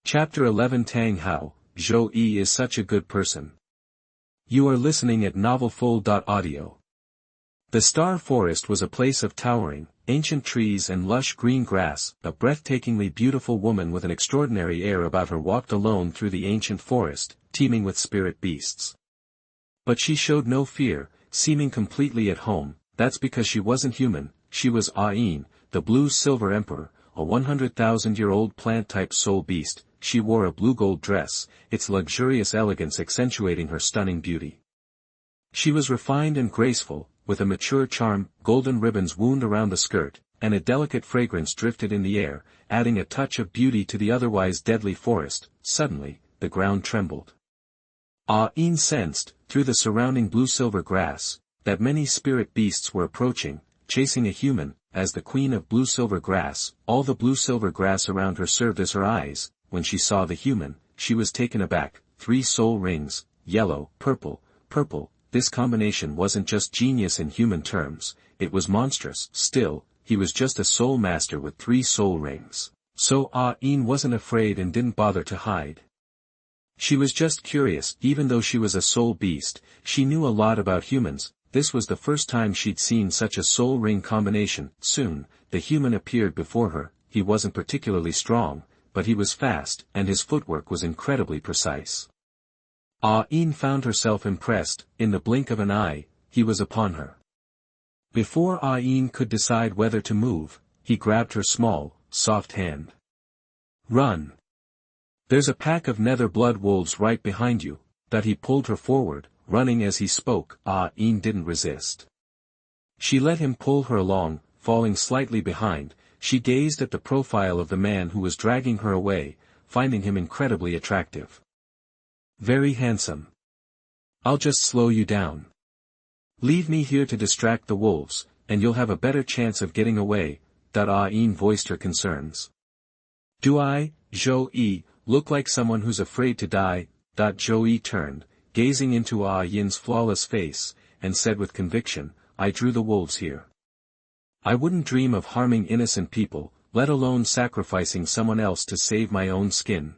Chapter 11 Tang Hao, Zhou Yi is such a good person. You are listening at novelfull.audio. The Star Forest was a place of towering, ancient trees and lush green grass. A breathtakingly beautiful woman with an extraordinary air about her walked alone through the ancient forest, teeming with spirit beasts. But she showed no fear, seeming completely at home. That's because she wasn't human. She was Ah Yin, the blue-silver emperor, a 100,000-year-old plant-type soul beast. She wore a blue-gold dress, its luxurious elegance accentuating her stunning beauty. She was refined and graceful, with a mature charm. Golden ribbons wound around the skirt, and a delicate fragrance drifted in the air, adding a touch of beauty to the otherwise deadly forest. Suddenly, the ground trembled. Ah Yin sensed, through the surrounding blue-silver grass, that many spirit beasts were approaching, chasing a human. As the queen of blue-silver grass, all the blue-silver grass around her served as her eyes. When she saw the human, she was taken aback. 3 soul rings, yellow, purple. This combination wasn't just genius in human terms, it was monstrous. Still, he was just a soul master with 3 soul rings. So Ah Yin wasn't afraid and didn't bother to hide. She was just curious. Even though she was a soul beast, she knew a lot about humans. This was the first time she'd seen such a soul ring combination. Soon, the human appeared before her. He wasn't particularly strong, but he was fast, and his footwork was incredibly precise. Ah Yin found herself impressed. In the blink of an eye, he was upon her. Before Ah Yin could decide whether to move, he grabbed her small, soft hand. "Run! There's a pack of nether blood wolves right behind you." That he pulled her forward, running as he spoke. Ah Yin didn't resist. She let him pull her along, falling slightly behind. She gazed at the profile of the man who was dragging her away, finding him incredibly attractive. "Very handsome. I'll just slow you down. Leave me here to distract the wolves, and you'll have a better chance of getting away." Ah Yin voiced her concerns. "Do I, Zhou Yi, look like someone who's afraid to die?" Zhouyi turned, gazing into Ah Yin's flawless face, and said with conviction, "I drew the wolves here. I wouldn't dream of harming innocent people, let alone sacrificing someone else to save my own skin.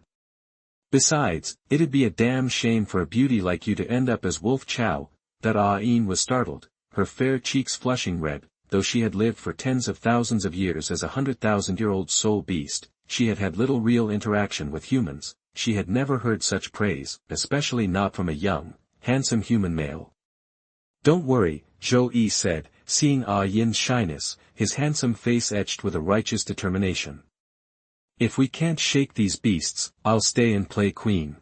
Besides, it'd be a damn shame for a beauty like you to end up as Wolf Xiao." Ah Yin was startled, her fair cheeks flushing red. Though she had lived for tens of thousands of years as a 100,000-year-old soul beast, she had had little real interaction with humans. She had never heard such praise, especially not from a young, handsome human male. "Don't worry," Zhou Yi said, seeing Ah Yin's shyness, his handsome face etched with a righteous determination. "If we can't shake these beasts, I'll stay and play queen.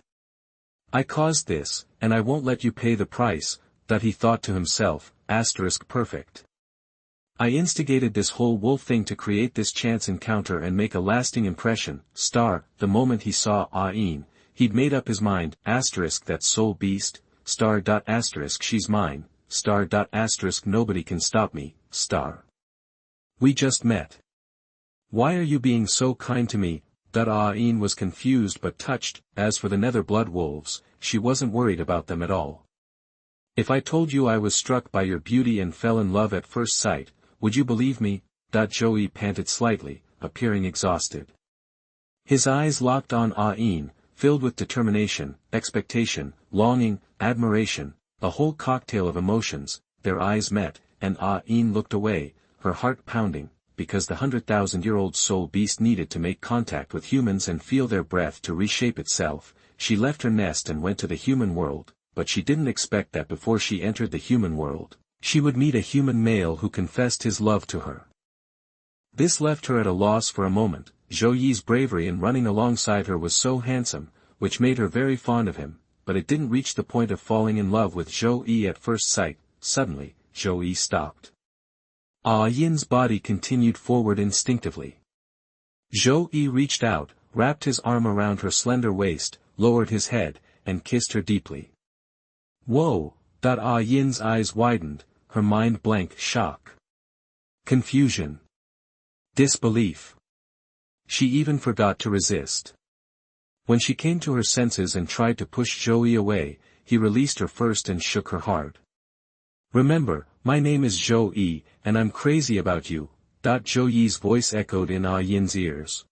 I caused this, and I won't let you pay the price." That he thought to himself, *perfect. I instigated this whole wolf thing to create this chance encounter and make a lasting impression. The moment he saw Ah Yin, he'd made up his mind. That soul beast. She's mine. Nobody can stop me. We just met. Why are you being so kind to me? Ah Yin was confused but touched. As for the nether blood wolves, she wasn't worried about them at all. "If I told you I was struck by your beauty and fell in love at first sight, would you believe me?" Zhouyi panted slightly, appearing exhausted. His eyes locked on Ah Yin, filled with determination, expectation, longing, admiration, a whole cocktail of emotions. Their eyes met, and Ah Yin looked away, her heart pounding, because the 100,000-year-old soul beast needed to make contact with humans and feel their breath to reshape itself. She left her nest and went to the human world, but she didn't expect that before she entered the human world, she would meet a human male who confessed his love to her. This left her at a loss for a moment. Zhou Yi's bravery in running alongside her was so handsome, which made her very fond of him, but it didn't reach the point of falling in love with Zhou Yi at first sight. Suddenly, Zhou Yi stopped. Ah Yin's body continued forward instinctively. Zhou Yi reached out, wrapped his arm around her slender waist, lowered his head, and kissed her deeply. "Whoa!" Ah Yin's eyes widened, her mind blank. Shock. Confusion. Disbelief. She even forgot to resist. When she came to her senses and tried to push Zhouyi away, he released her first and shook her hard. "Remember, my name is Zhou Yi, and I'm crazy about you." Zhou Yi's voice echoed in Ah Yin's ears.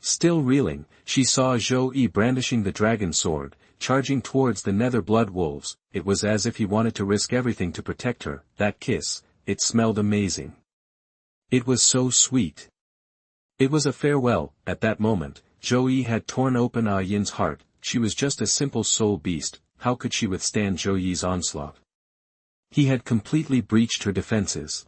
Still reeling, she saw Zhou Yi brandishing the dragon sword, charging towards the nether blood wolves. It was as if he wanted to risk everything to protect her. That kiss, it smelled amazing. It was so sweet. It was a farewell. At that moment, Zhou Yi had torn open Ah Yin's heart. She was just a simple soul beast. How could she withstand Zhou Yi's onslaught? He had completely breached her defenses.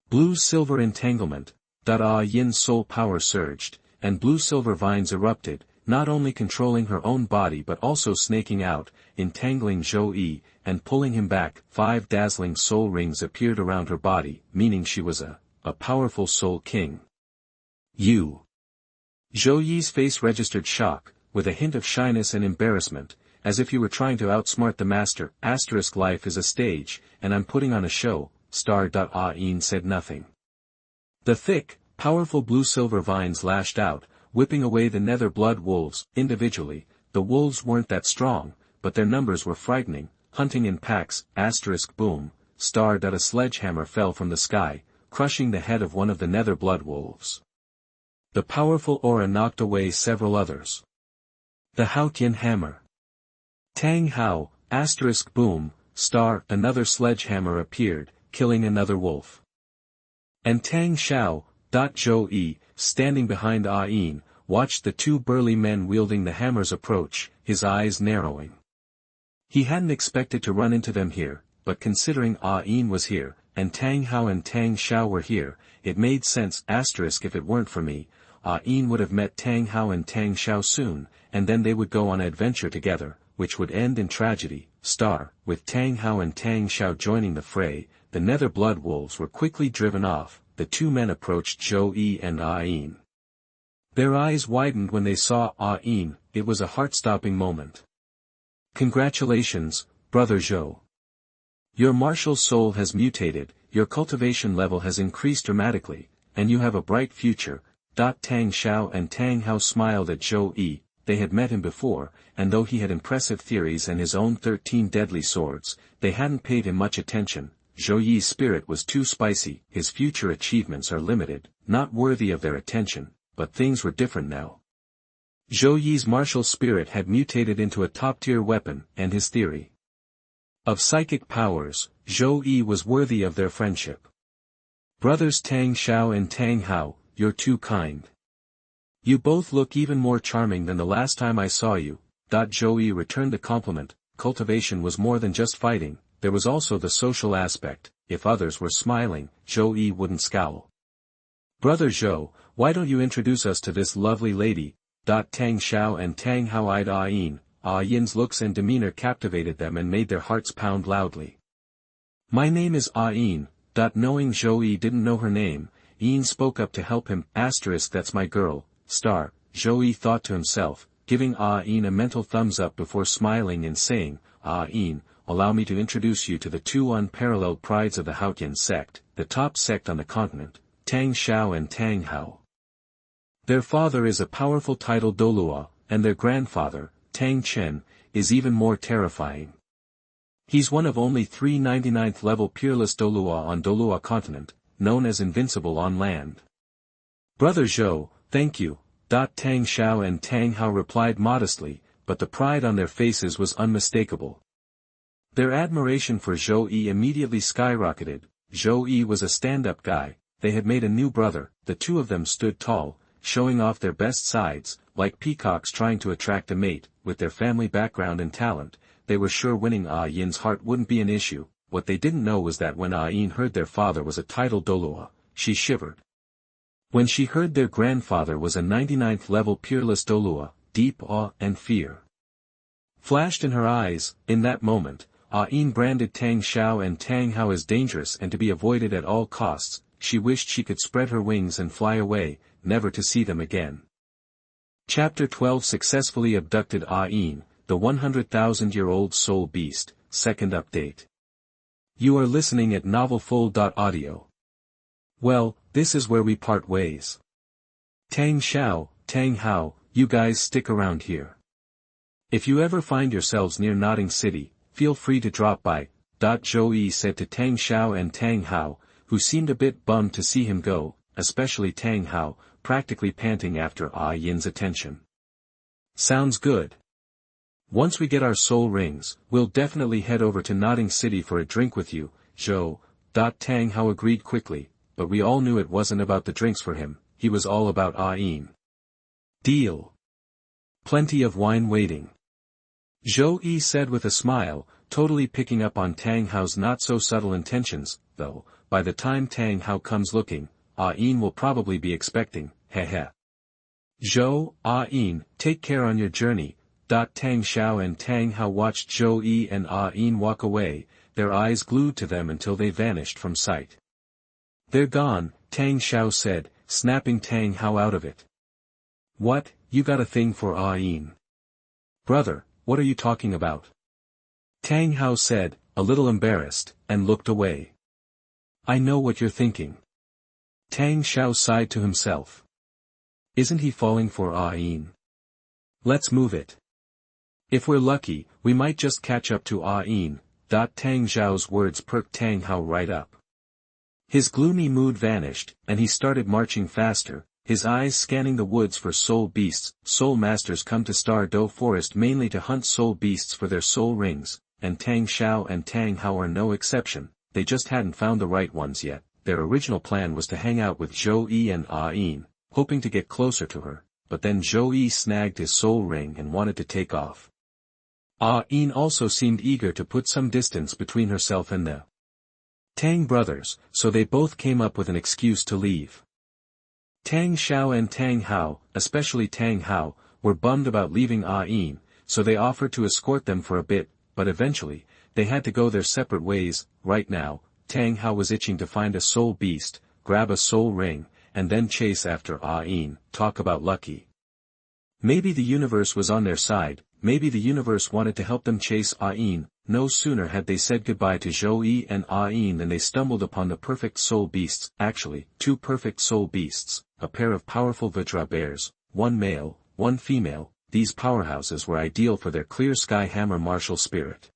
Blue-silver entanglement. Ah Yin's soul power surged, and blue-silver vines erupted, not only controlling her own body but also snaking out, entangling Zhou Yi, and pulling him back. 5 dazzling soul rings appeared around her body, meaning she was a powerful soul king. You. Zhou Yi's face registered shock, with a hint of shyness and embarrassment, as if he were trying to outsmart the master. * Life is a stage, and I'm putting on a show. Ah Yin said nothing. The thick, powerful blue-silver vines lashed out, whipping away the nether blood wolves. Individually, the wolves weren't that strong, but their numbers were frightening, hunting in packs. Boom. A sledgehammer fell from the sky, crushing the head of one of the nether blood wolves. The powerful aura knocked away several others. The Haotian hammer. Tang Hao, boom, another sledgehammer appeared, killing another wolf. And Tang Xiao, Zhou Yi, standing behind Ah Yin, watched the 2 burly men wielding the hammers approach, his eyes narrowing. He hadn't expected to run into them here, but considering Ah Yin was here, and Tang Hao and Tang Xiao were here, it made sense. If it weren't for me, Ah Yin would have met Tang Hao and Tang Xiao soon, and then they would go on an adventure together, which would end in tragedy. With Tang Hao and Tang Xiao joining the fray, the nether blood wolves were quickly driven off. The 2 men approached Zhou Yi and Ah Yin. Their eyes widened when they saw Ah Yin. It was a heart-stopping moment. Congratulations, brother Zhou. Your martial soul has mutated, your cultivation level has increased dramatically, and you have a bright future. Tang Xiao and Tang Hao smiled at Zhou Yi. They had met him before, and though he had impressive theories and his own 13 deadly swords, they hadn't paid him much attention. Zhou Yi's spirit was too spicy. His future achievements are limited, not worthy of their attention, but things were different now. Zhou Yi's martial spirit had mutated into a top-tier weapon, and his theory of psychic powers. Zhou Yi was worthy of their friendship. Brothers Tang Xiao and Tang Hao, you're too kind. You both look even more charming than the last time I saw you. Zhou Yi returned the compliment. Cultivation was more than just fighting, there was also the social aspect. If others were smiling, Zhou Yi wouldn't scowl. Brother Zhou, why don't you introduce us to this lovely lady? Tang Xiao and Tang Hao eyed Ah Yin. Ah Yin's looks and demeanor captivated them and made their hearts pound loudly. My name is Ah Yin. Knowing Zhou Yi didn't know her name, Yin spoke up to help him. That's my girl. Zhou Yi thought to himself, giving Ah Yin a mental thumbs up before smiling and saying, Ah Yin, allow me to introduce you to the 2 unparalleled prides of the Haotian sect, the top sect on the continent, Tang Xiao and Tang Hao. Their father is a powerful titled Douluo, and their grandfather, Tang Chen, is even more terrifying. He's one of only 3 99th level peerless Douluo on Douluo continent, known as invincible on land. Brother Zhou, thank you. Tang Xiao and Tang Hao replied modestly, but the pride on their faces was unmistakable. Their admiration for Zhou Yi immediately skyrocketed. Zhou Yi was a stand-up guy. They had made a new brother. The 2 of them stood tall, showing off their best sides, like peacocks trying to attract a mate. With their family background and talent, they were sure winning Ah Yin's heart wouldn't be an issue. What they didn't know was that when Ah Yin heard their father was a titled Douluo, she shivered. When she heard their grandfather was a 99th level peerless Douluo, deep awe and fear flashed in her eyes. In that moment, Ah Yin branded Tang Xiao and Tang Hao as dangerous and to be avoided at all costs. She wished she could spread her wings and fly away, never to see them again. Chapter 12 Successfully abducted Ah Yin, the 100,000-year-old soul beast, second update. You are listening at novelfull.audio. Well, this is where we part ways. Tang Xiao, Tang Hao, you guys stick around here. If you ever find yourselves near Nodding City, feel free to drop by. Zhou Yi said to Tang Xiao and Tang Hao, who seemed a bit bummed to see him go, especially Tang Hao. practically panting after Ah Yin's attention. Sounds good. Once we get our soul rings, we'll definitely head over to Nodding City for a drink with you, Zhou. Tang Hao agreed quickly, but we all knew it wasn't about the drinks for him, he was all about Ah Yin. Deal. Plenty of wine waiting. Zhou Yi said with a smile, totally picking up on Tang Hao's not-so-subtle intentions, though, by the time Tang Hao comes looking, Ah Yin will probably be expecting, heh. Zhou, Ah Yin, take care on your journey. Tang Xiao and Tang Hao watched Zhou Yi and Ah Yin walk away, their eyes glued to them until they vanished from sight. They're gone, Tang Xiao said, snapping Tang Hao out of it. What, you got a thing for Ah Yin? Brother, what are you talking about? Tang Hao said, a little embarrassed, and looked away. I know what you're thinking. Tang Xiao sighed to himself. Isn't he falling for Ah Yin? Let's move it. If we're lucky, we might just catch up to Ah Yin. Tang Xiao's words perked Tang Hao right up. His gloomy mood vanished, and he started marching faster, his eyes scanning the woods for soul beasts. Soul masters come to Star Do Forest mainly to hunt soul beasts for their soul rings, and Tang Xiao and Tang Hao are no exception, they just hadn't found the right ones yet. Their original plan was to hang out with Zhou Yi and Ah Yin, hoping to get closer to her, but then Zhou Yi snagged his soul ring and wanted to take off. Ah Yin also seemed eager to put some distance between herself and the Tang brothers, so they both came up with an excuse to leave. Tang Xiao and Tang Hao, especially Tang Hao, were bummed about leaving Ah Yin, so they offered to escort them for a bit, but eventually, they had to go their separate ways. Right now, Tang Hao was itching to find a soul beast, grab a soul ring, and then chase after Ah Yin. Talk about lucky. Maybe the universe was on their side, maybe the universe wanted to help them chase Ah Yin. No sooner had they said goodbye to Zhou Yi and Ah Yin than they stumbled upon the perfect soul beasts, actually, two perfect soul beasts, a pair of powerful Vajra bears, one male, one female. These powerhouses were ideal for their clear sky hammer martial spirit.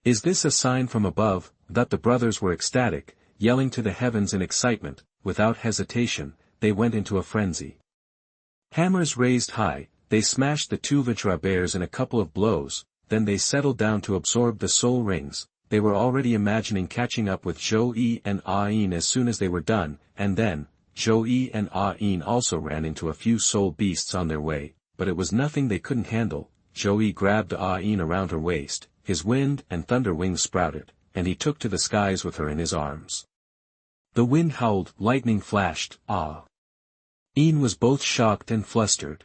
Is this a sign from above? That the brothers were ecstatic, yelling to the heavens in excitement. Without hesitation, they went into a frenzy. Hammers raised high, they smashed the two Vajra bears in a couple of blows, then they settled down to absorb the soul rings. They were already imagining catching up with Zhou Yi and Ah Yin as soon as they were done, and then, Zhou Yi and Ah Yin also ran into a few soul beasts on their way, but it was nothing they couldn't handle. Zhou Yi grabbed Ah Yin around her waist, his wind and thunder wings sprouted, and he took to the skies with her in his arms. The wind howled, lightning flashed. Ah Yin was both shocked and flustered.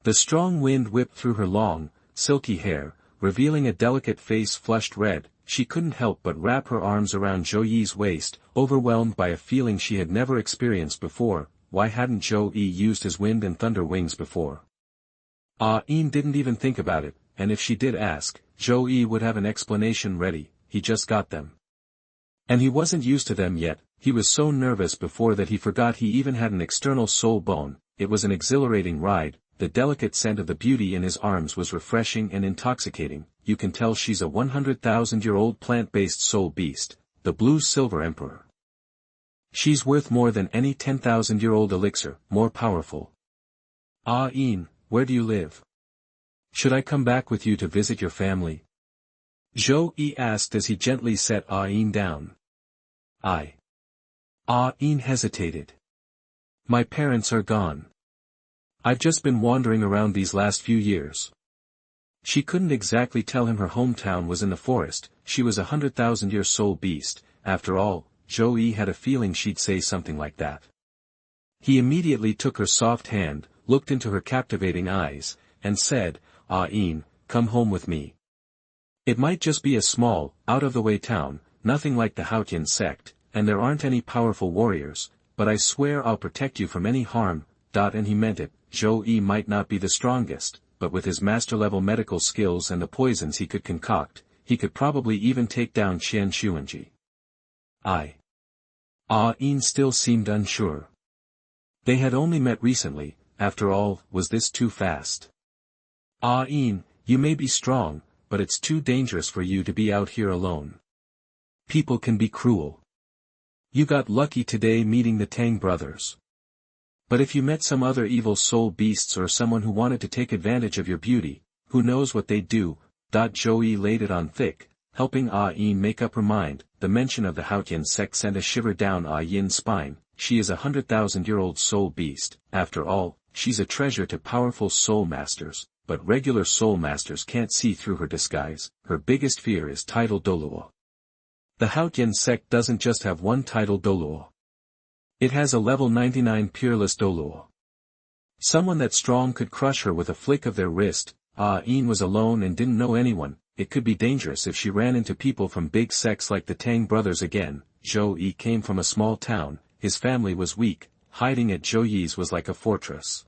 The strong wind whipped through her long, silky hair, revealing a delicate face flushed red. She couldn't help but wrap her arms around Zhou Yi's waist, overwhelmed by a feeling she had never experienced before. Why hadn't Zhou Yi used his wind and thunder wings before? Ah Yin didn't even think about it, and if she did ask, Zhou Yi would have an explanation ready. He just got them. And he wasn't used to them yet. He was so nervous before that he forgot he even had an external soul bone. It was an exhilarating ride. The delicate scent of the beauty in his arms was refreshing and intoxicating. You can tell she's a 100,000-year-old plant-based soul beast, the blue-silver emperor. She's worth more than any 10,000-year-old elixir, more powerful. Ah Yin, where do you live? Should I come back with you to visit your family? Zhou Yi asked as he gently set Ah Yin down. Ah Yin hesitated. My parents are gone. I've just been wandering around these last few years. She couldn't exactly tell him her hometown was in the forest. She was a 100,000-year soul beast. After all, Zhou Yi had a feeling she'd say something like that. He immediately took her soft hand, looked into her captivating eyes, and said, Ah Yin, come home with me. It might just be a small, out-of-the-way town, nothing like the Haotian sect, and there aren't any powerful warriors, but I swear I'll protect you from any harm. And he meant it. Zhou Yi might not be the strongest, but with his master-level medical skills and the poisons he could concoct, he could probably even take down Qian Xuanji. Ah Yin still seemed unsure. They had only met recently. After all, was this too fast? Ah Yin, you may be strong, but it's too dangerous for you to be out here alone. People can be cruel. You got lucky today meeting the Tang brothers. But if you met some other evil soul beasts or someone who wanted to take advantage of your beauty, who knows what they'd do. Zhouyi laid it on thick, helping Ah Yin make up her mind. The mention of the Haotian sect sent a shiver down Ah Yin's spine. She is a 100,000-year-old soul beast. After all, she's a treasure to powerful soul masters, but regular soul masters can't see through her disguise. Her biggest fear is title Douluo. The Haotian sect doesn't just have one title Douluo. It has a level 99 peerless Douluo. Someone that strong could crush her with a flick of their wrist. Ah Yin was alone and didn't know anyone. It could be dangerous if she ran into people from big sects like the Tang brothers again. Zhou Yi came from a small town, his family was weak, hiding at Zhouyi's was like a fortress.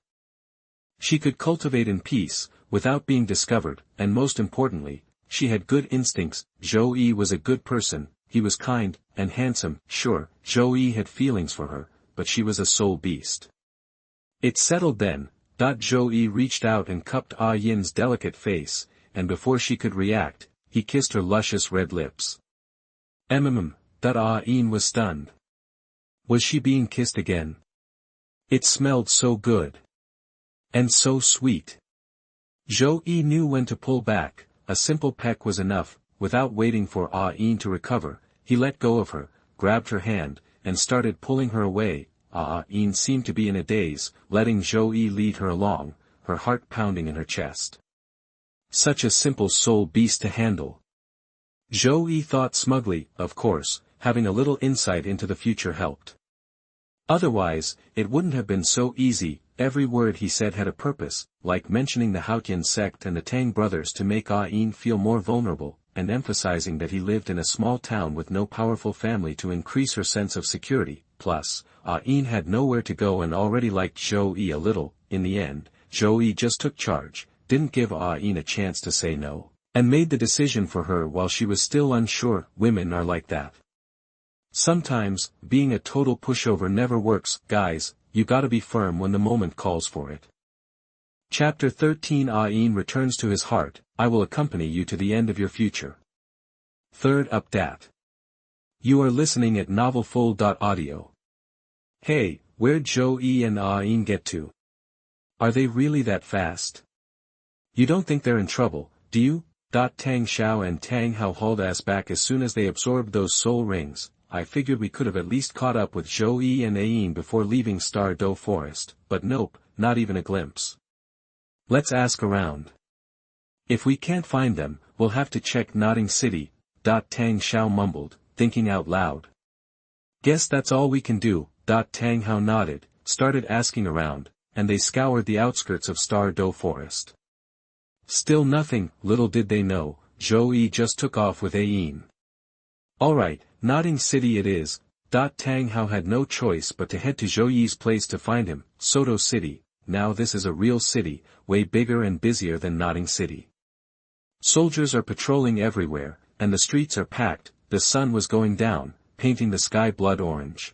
She could cultivate in peace, without being discovered, and most importantly, she had good instincts. Zhou Yi was a good person, he was kind, and handsome. Sure, Zhou Yi had feelings for her, but she was a soul beast. It settled then. Zhou Yi reached out and cupped Ah Yin's delicate face, and before she could react, he kissed her luscious red lips. Ah Yin was stunned. Was she being kissed again? It smelled so good. And so sweet. Zhou Yi knew when to pull back. A simple peck was enough. Without waiting for Ah Yin to recover, he let go of her, grabbed her hand, and started pulling her away. Ah Yin seemed to be in a daze, letting Zhou Yi lead her along, her heart pounding in her chest. Such a simple soul beast to handle. Zhou Yi thought smugly, of course, having a little insight into the future helped. Otherwise, it wouldn't have been so easy. Every word he said had a purpose, like mentioning the Haotian sect and the Tang brothers to make Ah Yin feel more vulnerable, and emphasizing that he lived in a small town with no powerful family to increase her sense of security. Plus, Ah Yin had nowhere to go and already liked Zhou Yi a little. In the end, Zhou Yi just took charge, didn't give Ah Yin a chance to say no, and made the decision for her while she was still unsure. Women are like that. Sometimes, being a total pushover never works. Guys, you gotta be firm when the moment calls for it. Chapter 13 Ah Yin returns to his heart. I will accompany you to the end of your future. Third updat. You are listening at novelfull.audio. Hey, where'd Zhou Yi and Ah Yin get to? Are they really that fast? You don't think they're in trouble, do you? Tang Hao and Tang Hao hauled ass back as soon as they absorbed those soul rings. I figured we could have at least caught up with Zhou Yi and Ah Yin before leaving Star Do Forest, but nope, not even a glimpse. Let's ask around. If we can't find them, we'll have to check Nodding City. Tang Hao mumbled, thinking out loud. Guess that's all we can do. Tang Hao nodded, started asking around, and they scoured the outskirts of Star Do Forest. Still nothing. Little did they know, Zhou Yi just took off with Ah Yin. Alright, Nodding City it is. Tang Hao had no choice but to head to Zhou Yi's place to find him. Soto City. Now this is a real city, way bigger and busier than Nodding City. Soldiers are patrolling everywhere, and the streets are packed. The sun was going down, painting the sky blood orange.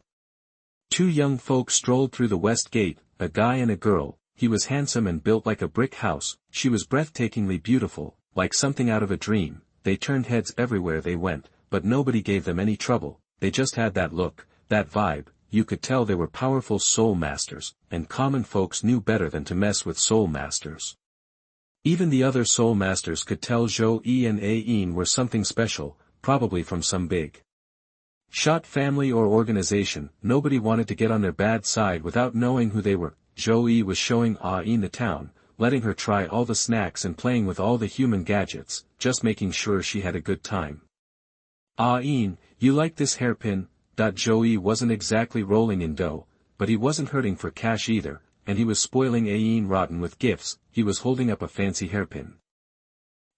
Two young folk strolled through the west gate, a guy and a girl. He was handsome and built like a brick house, she was breathtakingly beautiful, like something out of a dream. They turned heads everywhere they went, but nobody gave them any trouble. They just had that look, that vibe. You could tell they were powerful soul masters, and common folks knew better than to mess with soul masters. Even the other soul masters could tell Zhou Yi and Ah Yin were something special, probably from some big shot family or organization. Nobody wanted to get on their bad side without knowing who they were. Zhou Yi was showing Ah Yin the town, letting her try all the snacks and playing with all the human gadgets, just making sure she had a good time. Ah Yin, you like this hairpin? Zhouyi wasn't exactly rolling in dough, but he wasn't hurting for cash either, and he was spoiling Ah Yin rotten with gifts. He was holding up a fancy hairpin.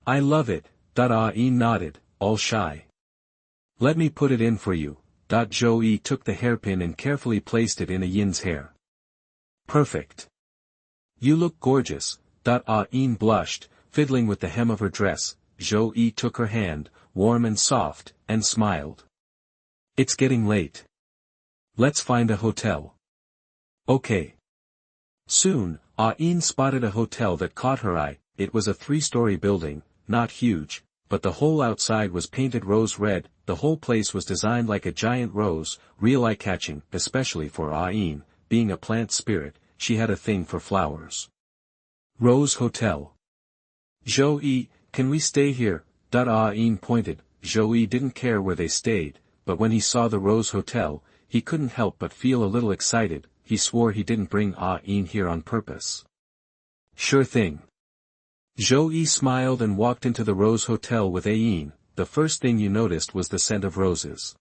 I love it. Ah Yin nodded, all shy. Let me put it in for you. Zhouyi took the hairpin and carefully placed it in Ah Yin's hair. Perfect. You look gorgeous. Ah Yin blushed, fiddling with the hem of her dress. Zhouyi took her hand, warm and soft, and smiled. It's getting late. Let's find a hotel. Okay. Soon, Ah Yin spotted a hotel that caught her eye. It was a 3-story building, not huge, but the whole outside was painted rose red. The whole place was designed like a giant rose, real eye-catching, especially for Ah Yin, being a plant spirit. she had a thing for flowers. Rose Hotel. Zhouyi, can we stay here? Ah Yin pointed. Zhouyi didn't care where they stayed, but when he saw the Rose Hotel, he couldn't help but feel a little excited. He swore he didn't bring Ah Yin here on purpose. Sure thing. Zhouyi smiled and walked into the Rose Hotel with Ah Yin. The first thing you noticed was the scent of roses.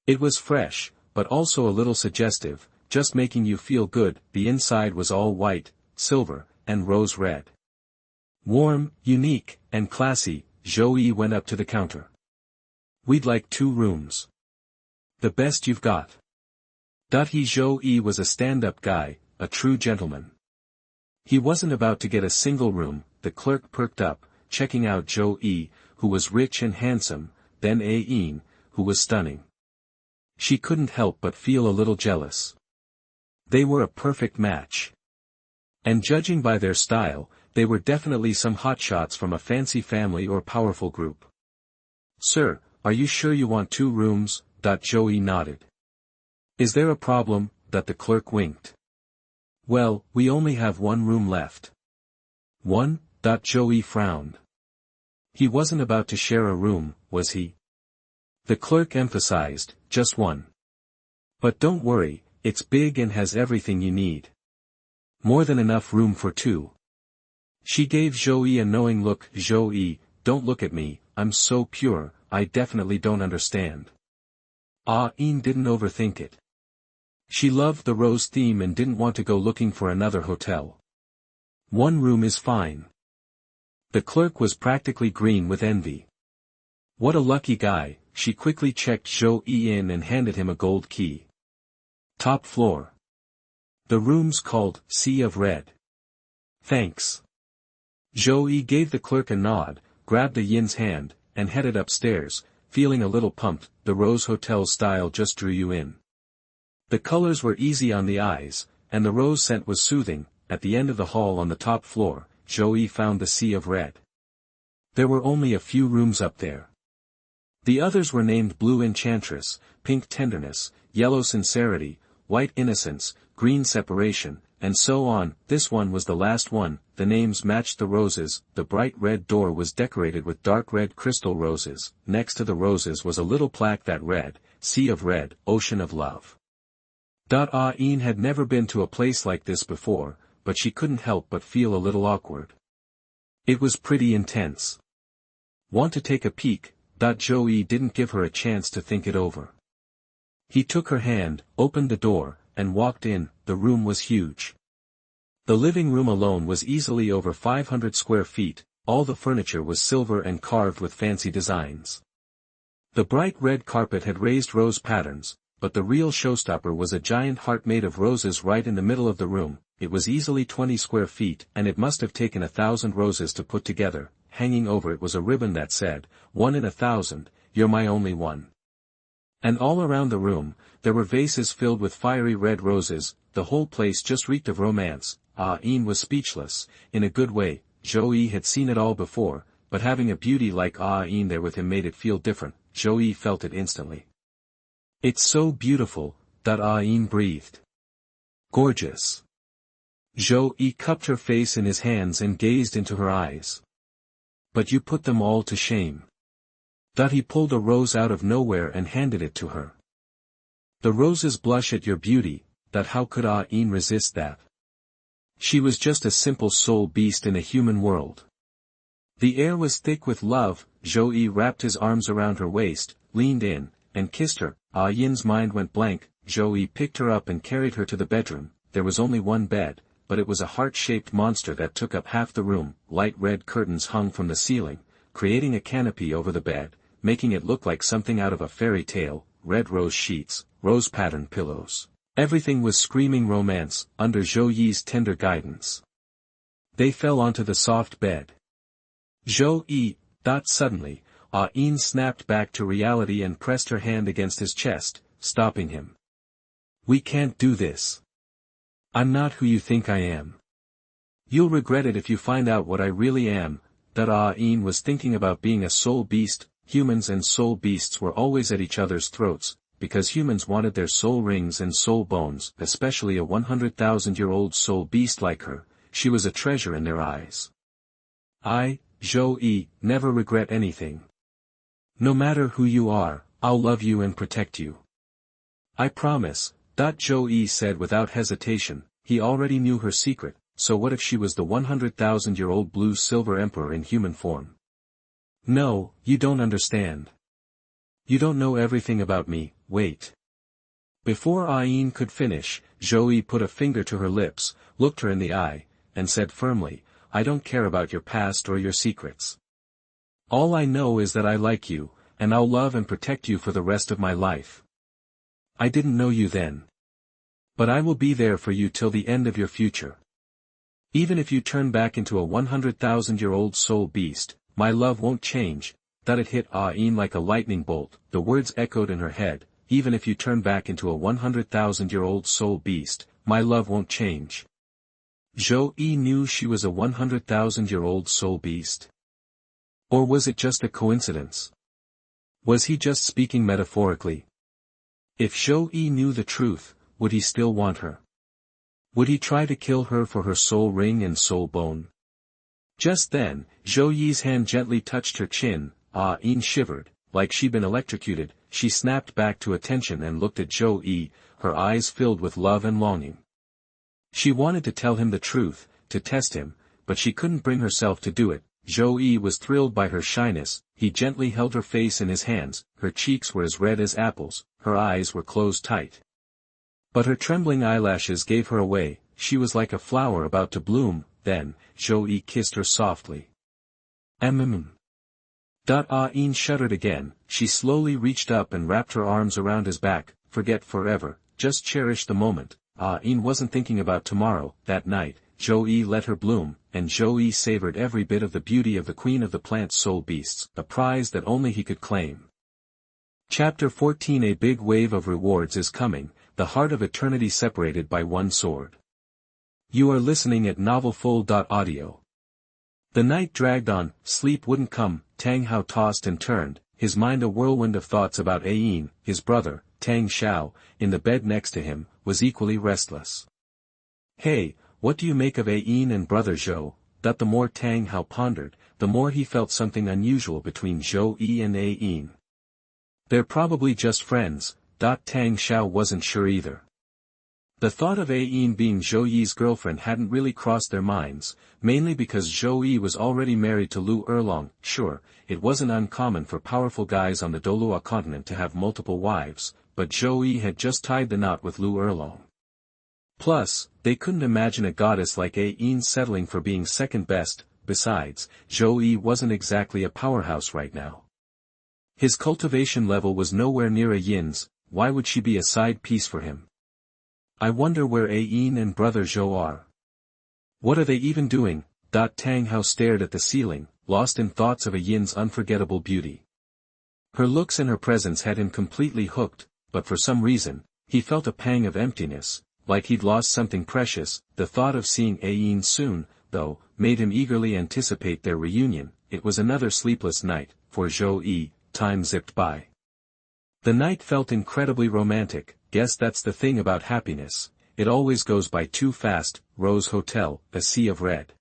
It was fresh, but also a little suggestive, just making you feel good. The inside was all white, silver, and rose red. Warm, unique, and classy, Zhouyi went up to the counter. We'd like 2 rooms. The best you've got. Zhouyi was a stand-up guy, a true gentleman. He wasn't about to get a single room. The clerk perked up, checking out Zhouyi, who was rich and handsome, then Ah Yin, who was stunning. She couldn't help but feel a little jealous. They were a perfect match. And judging by their style, they were definitely some hotshots from a fancy family or powerful group. Sir, are you sure you want 2 rooms? Zhouyi nodded. Is there a problem? The clerk winked. Well, we only have 1 room left. 1? Zhouyi frowned. He wasn't about to share a room, was he? The clerk emphasized, just 1. But don't worry, it's big and has everything you need. More than enough room for 2. She gave Zhouyi a knowing look. Zhouyi, don't look at me, I'm so pure, I definitely don't understand. Ah Yin didn't overthink it. She loved the rose theme and didn't want to go looking for another hotel. 1 room is fine. The clerk was practically green with envy. What a lucky guy. She quickly checked Zhouyi in and handed him a gold key. Top floor. The room's called Sea of Red. Thanks. Zhouyi gave the clerk a nod, grabbed Ah Yin's hand, and headed upstairs, feeling a little pumped. The Rose Hotel style just drew you in. The colors were easy on the eyes, and the rose scent was soothing. At the end of the hall on the top floor, Zhouyi found the Sea of Red. There were only a few rooms up there. The others were named Blue Enchantress, Pink Tenderness, Yellow Sincerity, White Innocence, Green Separation, and so on. This one was the last one. The names matched the roses. The bright red door was decorated with dark red crystal roses. Next to the roses was a little plaque that read, Sea of Red, Ocean of Love. Ah Yin had never been to a place like this before, but she couldn't help but feel a little awkward. It was pretty intense. Want to take a peek? Zhouyi didn't give her a chance to think it over. He took her hand, opened the door, and walked in. The room was huge. The living room alone was easily over 500 square feet, all the furniture was silver and carved with fancy designs. The bright red carpet had raised rose patterns, but the real showstopper was a giant heart made of roses right in the middle of the room. It was easily 20 square feet, and it must have taken 1,000 roses to put together. Hanging over it was a ribbon that said, 1 in 1,000, you're my only one. And all around the room, there were vases filled with fiery red roses. The whole place just reeked of romance. Ah Yin was speechless, in a good way. Zhouyi had seen it all before, but having a beauty like Ah Yin there with him made it feel different. Zhouyi felt it instantly. It's so beautiful, Ah Yin breathed. Gorgeous. Zhouyi cupped her face in his hands and gazed into her eyes. But you put them all to shame. He pulled a rose out of nowhere and handed it to her. The roses blush at your beauty. How could Ah Yin resist that? She was just a simple soul beast in a human world. The air was thick with love. Zhouyi wrapped his arms around her waist, leaned in, and kissed her. Ah Yin's mind went blank. Zhouyi picked her up and carried her to the bedroom. There was only one bed, but it was a heart-shaped monster that took up half the room. Light red curtains hung from the ceiling, creating a canopy over the bed, making it look like something out of a fairy tale. Red rose sheets, rose-patterned pillows. Everything was screaming romance, under Zhouyi's tender guidance. They fell onto the soft bed. Zhouyi. Suddenly, Ah Yin snapped back to reality and pressed her hand against his chest, stopping him. We can't do this. I'm not who you think I am. You'll regret it if you find out what I really am. Ah Yin was thinking about being a soul beast. Humans and soul beasts were always at each other's throats, because humans wanted their soul rings and soul bones, especially a 100,000-year-old soul beast like her. She was a treasure in their eyes. I, Zhouyi, never regret anything. No matter who you are, I'll love you and protect you. I promise, Zhouyi said without hesitation. He already knew her secret, so what if she was the 100,000-year-old blue-silver emperor in human form? No, you don't understand. You don't know everything about me, wait. Before Ah Yin could finish, Zhouyi put a finger to her lips, looked her in the eye, and said firmly, I don't care about your past or your secrets. All I know is that I like you, and I'll love and protect you for the rest of my life. I didn't know you then. But I will be there for you till the end of your future. Even if you turn back into a 100,000-year-old soul beast, my love won't change. That it hit Ah Yin like a lightning bolt, the words echoed in her head, even if you turn back into a 100,000-year-old soul beast, my love won't change. Zhouyi knew she was a 100,000-year-old soul beast. Or was it just a coincidence? Was he just speaking metaphorically? If Zhouyi knew the truth, would he still want her? Would he try to kill her for her soul ring and soul bone? Just then, Zhouyi's hand gently touched her chin. Ah Yin shivered, like she'd been electrocuted. She snapped back to attention and looked at Zhouyi, her eyes filled with love and longing. She wanted to tell him the truth, to test him, but she couldn't bring herself to do it. Zhouyi was thrilled by her shyness. He gently held her face in his hands. Her cheeks were as red as apples, her eyes were closed tight. But her trembling eyelashes gave her away. She was like a flower about to bloom. Then, Zhouyi kissed her softly. Ah Yin shuddered again. She slowly reached up and wrapped her arms around his back. Forget forever, just cherish the moment. Ah Yin wasn't thinking about tomorrow. That night, Zhouyi let her bloom, and Zhouyi savored every bit of the beauty of the queen of the plant soul beasts, a prize that only he could claim. Chapter 14. A big wave of rewards is coming, the heart of eternity separated by one sword. You are listening at novelfull.audio. The night dragged on, sleep wouldn't come. Tang Hao tossed and turned, his mind a whirlwind of thoughts about Ah Yin. His brother, Tang Xiao, in the bed next to him, was equally restless. Hey, what do you make of Ah Yin and brother Zhou? That the more Tang Hao pondered, the more he felt something unusual between Zhouyi and Ah Yin. They're probably just friends. Tang Xiao wasn't sure either. The thought of Ah Yin being Zhouyi's girlfriend hadn't really crossed their minds, mainly because Zhouyi was already married to Lu Erlong. Sure, it wasn't uncommon for powerful guys on the Douluo continent to have multiple wives, but Zhouyi had just tied the knot with Lu Erlong. Plus, they couldn't imagine a goddess like Ah Yin settling for being second best. Besides, Zhouyi wasn't exactly a powerhouse right now. His cultivation level was nowhere near Ah Yin's. Why would she be a side piece for him? I wonder where Ah Yin and brother Zhou are. What are they even doing? Tang Hao stared at the ceiling, lost in thoughts of Ah Yin's unforgettable beauty. Her looks and her presence had him completely hooked, but for some reason, he felt a pang of emptiness, like he'd lost something precious. The thought of seeing Ah Yin soon, though, made him eagerly anticipate their reunion. It was another sleepless night, for Zhouyi. Time zipped by. The night felt incredibly romantic. Guess that's the thing about happiness, it always goes by too fast. Rose Hotel, a sea of red.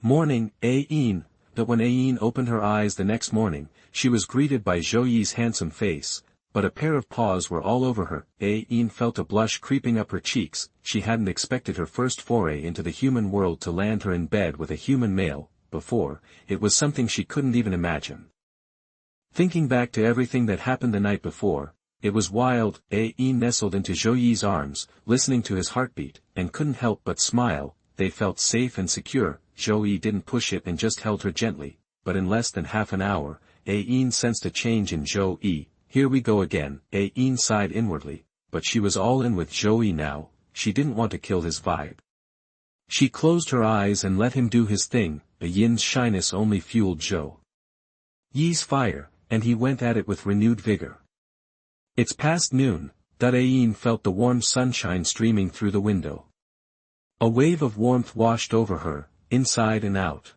Morning, Ah Yin. But when Ah Yin opened her eyes the next morning, she was greeted by Zhouyi's handsome face, but a pair of paws were all over her. Ah Yin felt a blush creeping up her cheeks. She hadn't expected her first foray into the human world to land her in bed with a human male. Before, it was something she couldn't even imagine. Thinking back to everything that happened the night before, it was wild. Ah Yin nestled into Zhouyi's arms, listening to his heartbeat, and couldn't help but smile. They felt safe and secure. Zhouyi didn't push it and just held her gently, but in less than half an hour, Ah Yin sensed a change in Zhouyi. Here we go again. Ah Yin sighed inwardly, but she was all in with Zhouyi now. She didn't want to kill his vibe. She closed her eyes and let him do his thing. Ah Yin's shyness only fueled Zhouyi's fire, and he went at it with renewed vigor. It's past noon. Ah Yin felt the warm sunshine streaming through the window. A wave of warmth washed over her, inside and out.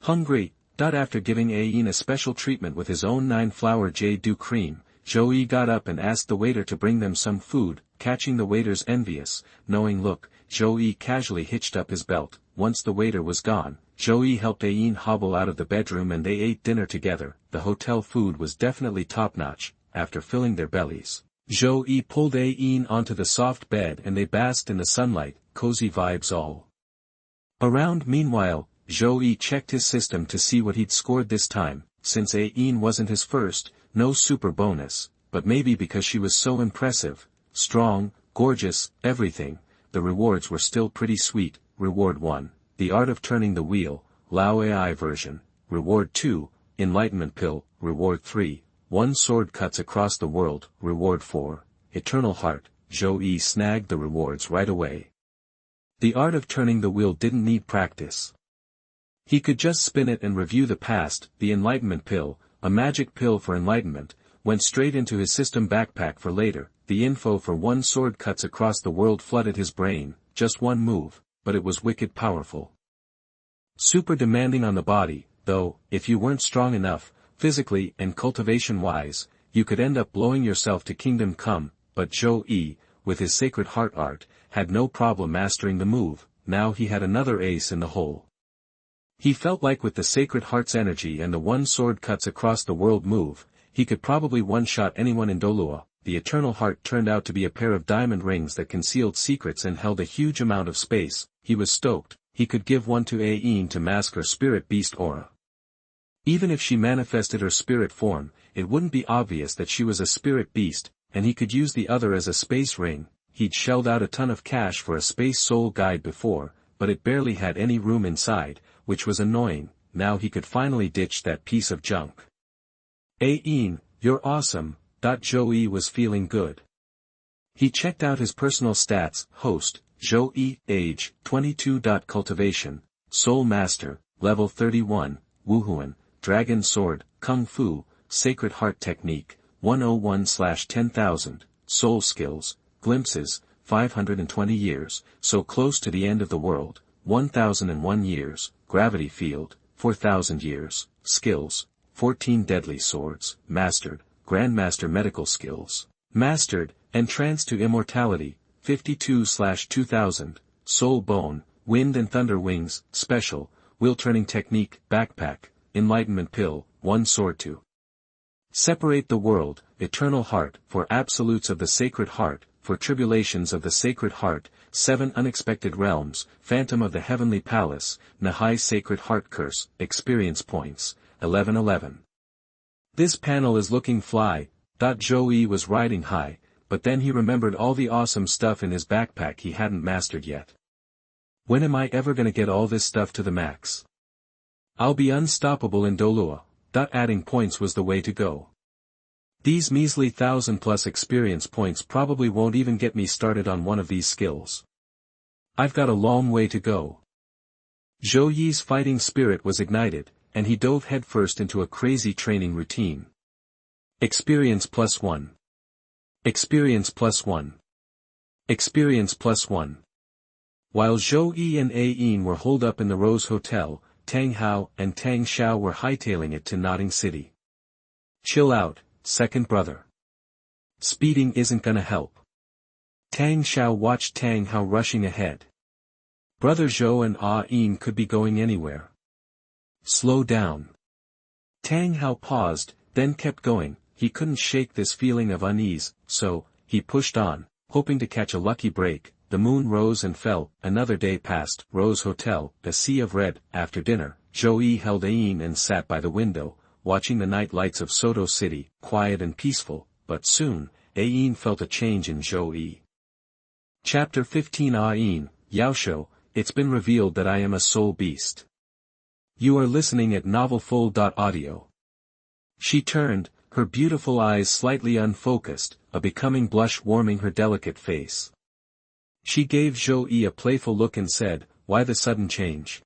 Hungry. After giving Ah Yin a special treatment with his own 9-flower jade dew cream, Zhouyi got up and asked the waiter to bring them some food, catching the waiter's envious, knowing look. Zhouyi casually hitched up his belt. Once the waiter was gone, Zhouyi helped Ah Yin hobble out of the bedroom and they ate dinner together. The hotel food was definitely top-notch. After filling their bellies, Zhouyi pulled Ah Yin onto the soft bed and they basked in the sunlight, cozy vibes all around. Meanwhile, Zhouyi checked his system to see what he'd scored this time. Since Ah Yin wasn't his first, no super bonus, but maybe because she was so impressive, strong, gorgeous, everything, the rewards were still pretty sweet. Reward 1, The Art of Turning the Wheel, Lao AI version. Reward 2, Enlightenment Pill. Reward 3, 1 Sword Cuts Across the World. Reward 4, Eternal Heart. Zhouyi snagged the rewards right away. The Art of Turning the Wheel didn't need practice. He could just spin it and review the past. The Enlightenment Pill, a magic pill for enlightenment, went straight into his system backpack for later. The info for 1 Sword Cuts Across the World flooded his brain. Just one move, but it was wicked powerful. Super demanding on the body, though. If you weren't strong enough, physically and cultivation-wise, you could end up blowing yourself to kingdom come. But Zhouyi, with his Sacred Heart art, had no problem mastering the move. Now he had another ace in the hole. He felt like with the Sacred Heart's energy and the 1 Sword Cuts Across the World move, he could probably one-shot anyone in Douluo. The Eternal Heart turned out to be a pair of diamond rings that concealed secrets and held a huge amount of space. He was stoked. He could give one to Ah Yin to mask her spirit beast aura. Even if she manifested her spirit form, it wouldn't be obvious that she was a spirit beast, and he could use the other as a space ring. He'd shelled out a ton of cash for a space soul guide before, but it barely had any room inside, which was annoying. Now he could finally ditch that piece of junk. Ah Yin, you're awesome. Zhouyi was feeling good. He checked out his personal stats. Host, Zhouyi, age, 22. Cultivation, Soul Master, level 31, Wuhuan, Dragon Sword, Kung Fu, Sacred Heart Technique, 101/10,000, Soul Skills, Glimpses, 520 years, so close to the end of the world, 1001 years, Gravity Field, 4000 years, Skills, 14 Deadly Swords, Mastered, Grandmaster Medical Skills, Mastered, Entranced to Immortality, 52/2000, Soul Bone, Wind and Thunder Wings, Special, Wheel Turning Technique, Backpack, Enlightenment Pill, 1 Sword to Separate the World, Eternal Heart, for Absolutes of the Sacred Heart, for Tribulations of the Sacred Heart, 7 Unexpected Realms, Phantom of the Heavenly Palace, Nahai Sacred Heart Curse, Experience Points, 1111. This panel is looking fly. Zhouyi was riding high, but then he remembered all the awesome stuff in his backpack he hadn't mastered yet. When am I ever gonna get all this stuff to the max? I'll be unstoppable in Douluo. Adding points was the way to go. These measly 1000+ experience points probably won't even get me started on one of these skills. I've got a long way to go. Zhouyi's fighting spirit was ignited, and he dove headfirst into a crazy training routine. Experience +1. Experience +1. Experience +1. While Zhouyi and Ah Yin were holed up in the Rose Hotel, Tang Hao and Tang Xiao were hightailing it to Nodding City. Chill out, second brother. Speeding isn't gonna help. Tang Xiao watched Tang Hao rushing ahead. Brother Zhou and Ah Yin could be going anywhere. Slow down. Tang Hao paused, then kept going. He couldn't shake this feeling of unease, so he pushed on, hoping to catch a lucky break. The moon rose and fell. Another day passed. Rose Hotel, a sea of red. After dinner, Zhouyi held Ah Yin and sat by the window, watching the night lights of Soto City, quiet and peaceful. But soon, Ah Yin felt a change in Zhouyi. Chapter 15. Ah Yin, Yaoshou, it's been revealed that I am a soul beast. You are listening at novelfull.audio. She turned, her beautiful eyes slightly unfocused, a becoming blush warming her delicate face. She gave Zhouyi a playful look and said, "Why the sudden change?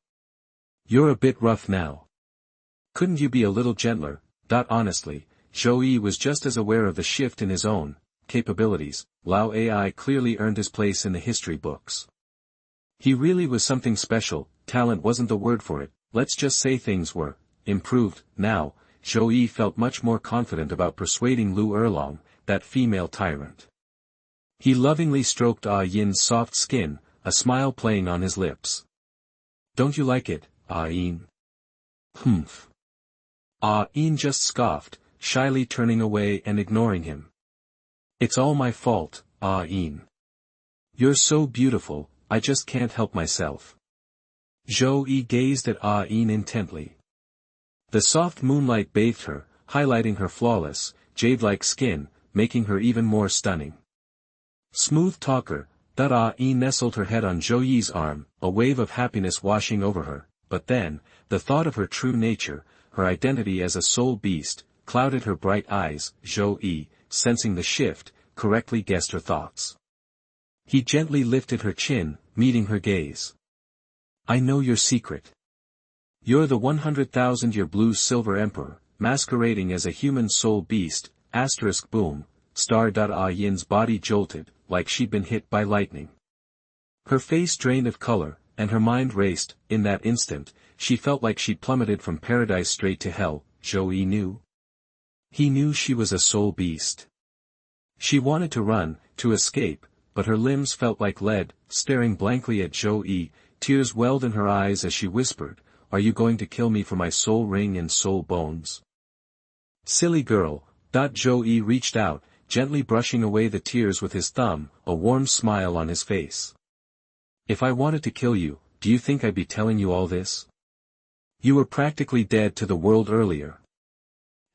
You're a bit rough now. Couldn't you be a little gentler?" Honestly, Zhouyi was just as aware of the shift in his own capabilities. Lao AI clearly earned his place in the history books. He really was something special. Talent wasn't the word for it, let's just say things were improved. Now, Zhouyi felt much more confident about persuading Lu Erlong, that female tyrant. He lovingly stroked Ah Yin's soft skin, a smile playing on his lips. "Don't you like it, Ah Yin?" "Humph." Ah Yin just scoffed, shyly turning away and ignoring him. "It's all my fault, Ah Yin. You're so beautiful, I just can't help myself." Zhouyi gazed at Ah Yin intently. The soft moonlight bathed her, highlighting her flawless, jade-like skin, making her even more stunning. "Smooth talker," that Ah Yin nestled her head on Zhouyi's arm, a wave of happiness washing over her, but then, the thought of her true nature, her identity as a soul beast, clouded her bright eyes. Zhouyi, sensing the shift, correctly guessed her thoughts. He gently lifted her chin, meeting her gaze. "I know your secret. You're the 100,000-year blue-silver emperor, masquerading as a human soul beast, ** boom, star. Ah Yin's body jolted, like she'd been hit by lightning. Her face drained of color, and her mind raced. In that instant, she felt like she'd plummeted from paradise straight to hell. Zhouyi knew. He knew she was a soul beast. She wanted to run, to escape, but her limbs felt like lead. Staring blankly at Zhouyi, tears welled in her eyes as she whispered, "Are you going to kill me for my soul ring and soul bones?" "Silly girl." Zhouyi reached out, gently brushing away the tears with his thumb, a warm smile on his face. "If I wanted to kill you, do you think I'd be telling you all this? You were practically dead to the world earlier.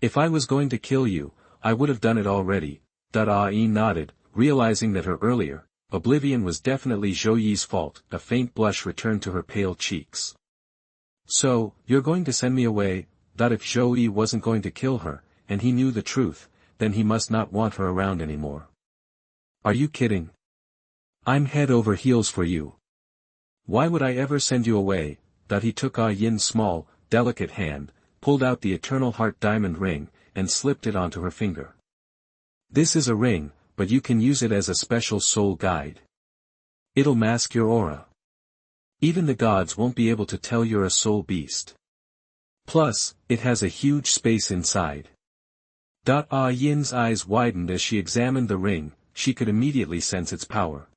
If I was going to kill you, I would have done it already." Ah Yin nodded, realizing that her earlier oblivion was definitely Zhouyi's fault. A faint blush returned to her pale cheeks. "So, you're going to send me away?" If Zhouyi wasn't going to kill her, and he knew the truth, then he must not want her around anymore. "Are you kidding? I'm head over heels for you. Why would I ever send you away?" He took Ah Yin's small, delicate hand, pulled out the eternal heart diamond ring, and slipped it onto her finger. "This is a ring, but you can use it as a special soul guide. It'll mask your aura. Even the gods won't be able to tell you're a soul beast. Plus, it has a huge space inside." Ah Yin's eyes widened as she examined the ring. She could immediately sense its power.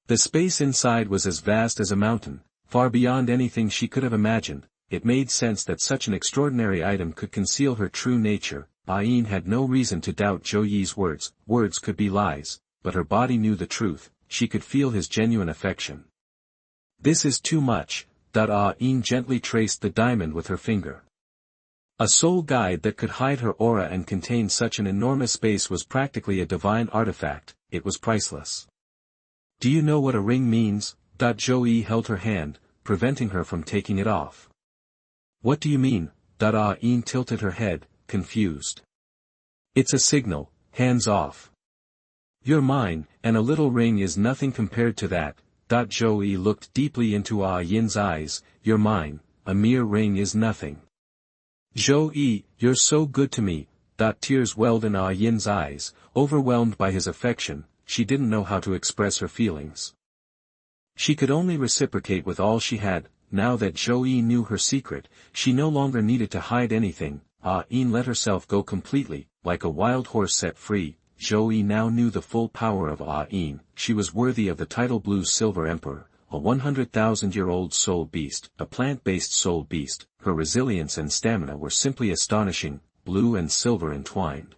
The space inside was as vast as a mountain, far beyond anything she could have imagined. It made sense that such an extraordinary item could conceal her true nature. Ah Yin had no reason to doubt Zhouyi's words. Words could be lies, but her body knew the truth. She could feel his genuine affection. "This is too much." Ah Yin gently traced the diamond with her finger. A soul guide that could hide her aura and contain such an enormous space was practically a divine artifact. It was priceless. "Do you know what a ring means?" Zhouyi held her hand, preventing her from taking it off. "What do you mean?" Ah Yin tilted her head, confused. "It's a signal, hands off. You're mine, and a little ring is nothing compared to that." Zhouyi looked deeply into Ah Yin's eyes. "You're mine, a mere ring is nothing." "Zhouyi, you're so good to me." Tears welled in Ah Yin's eyes, overwhelmed by his affection. She didn't know how to express her feelings. She could only reciprocate with all she had. Now that Zhouyi knew her secret, she no longer needed to hide anything. Ah Yin let herself go completely, like a wild horse set free. Zhouyi now knew the full power of Ah Yin. She was worthy of the title Blue-Silver Emperor, a 100,000-year-old soul beast, a plant-based soul beast. Her resilience and stamina were simply astonishing, blue and silver entwined.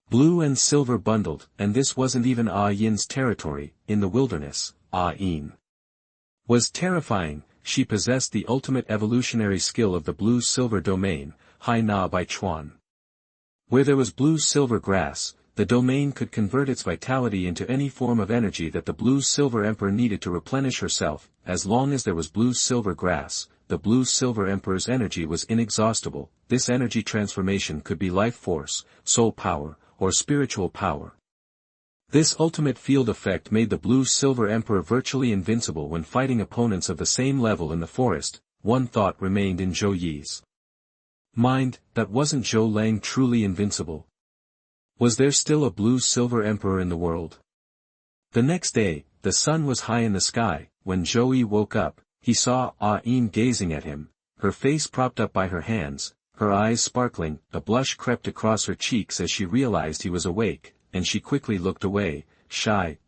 Blue and silver bundled, and this wasn't even Ah Yin's territory. In the wilderness, Ah Yin was terrifying. She possessed the ultimate evolutionary skill of the blue-silver domain, Hai Na Bai Chuan. Where there was blue-silver grass, the domain could convert its vitality into any form of energy that the blue-silver emperor needed to replenish herself. As long as there was blue-silver grass, the blue-silver emperor's energy was inexhaustible. This energy transformation could be life force, soul power, or spiritual power. This ultimate field effect made the blue-silver emperor virtually invincible when fighting opponents of the same level in the forest. One thought remained in Zhouyi's mind: that wasn't Zhou Lang truly invincible? Was there still a blue-silver emperor in the world? The next day, the sun was high in the sky. When Zhouyi woke up, he saw Ah Yin gazing at him, her face propped up by her hands, her eyes sparkling. A blush crept across her cheeks as she realized he was awake, and she quickly looked away. Shy,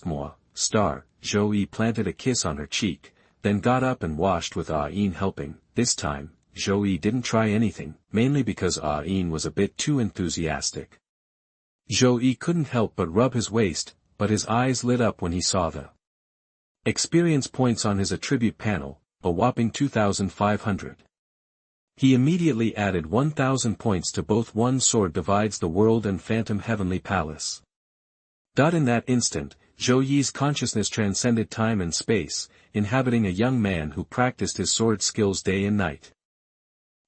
moi, star. Zhouyi planted a kiss on her cheek, then got up and washed with Ah Yin helping. This time, Zhouyi didn't try anything, mainly because Ah Yin was a bit too enthusiastic. Zhouyi couldn't help but rub his waist, but his eyes lit up when he saw the experience points on his attribute panel, a whopping 2,500. He immediately added 1,000 points to both One Sword Divides the World and Phantom Heavenly Palace. In that instant, Zhou Yi's consciousness transcended time and space, inhabiting a young man who practiced his sword skills day and night.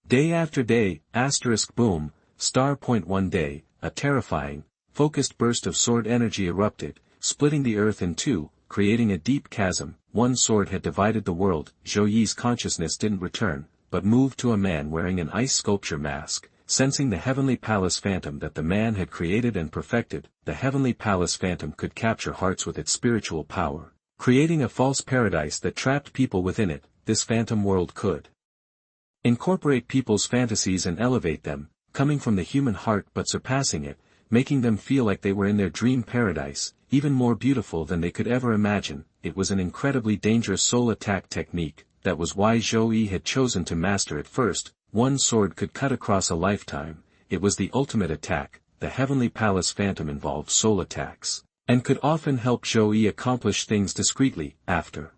Day after day, boom, one day, a terrifying, focused burst of sword energy erupted, splitting the earth in two, creating a deep chasm. One sword had divided the world. Zhou Yi's consciousness didn't return, but moved to a man wearing an ice sculpture mask. Sensing the Heavenly Palace Phantom that the man had created and perfected, the Heavenly Palace Phantom could capture hearts with its spiritual power, creating a false paradise that trapped people within it. This phantom world could incorporate people's fantasies and elevate them, coming from the human heart but surpassing it, making them feel like they were in their dream paradise, even more beautiful than they could ever imagine. It was an incredibly dangerous soul attack technique, that was why Zhou Yi had chosen to master it first. One sword could cut across a lifetime. It was the ultimate attack. The Heavenly Palace Phantom involved soul attacks, and could often help Zhou Yi accomplish things discreetly. After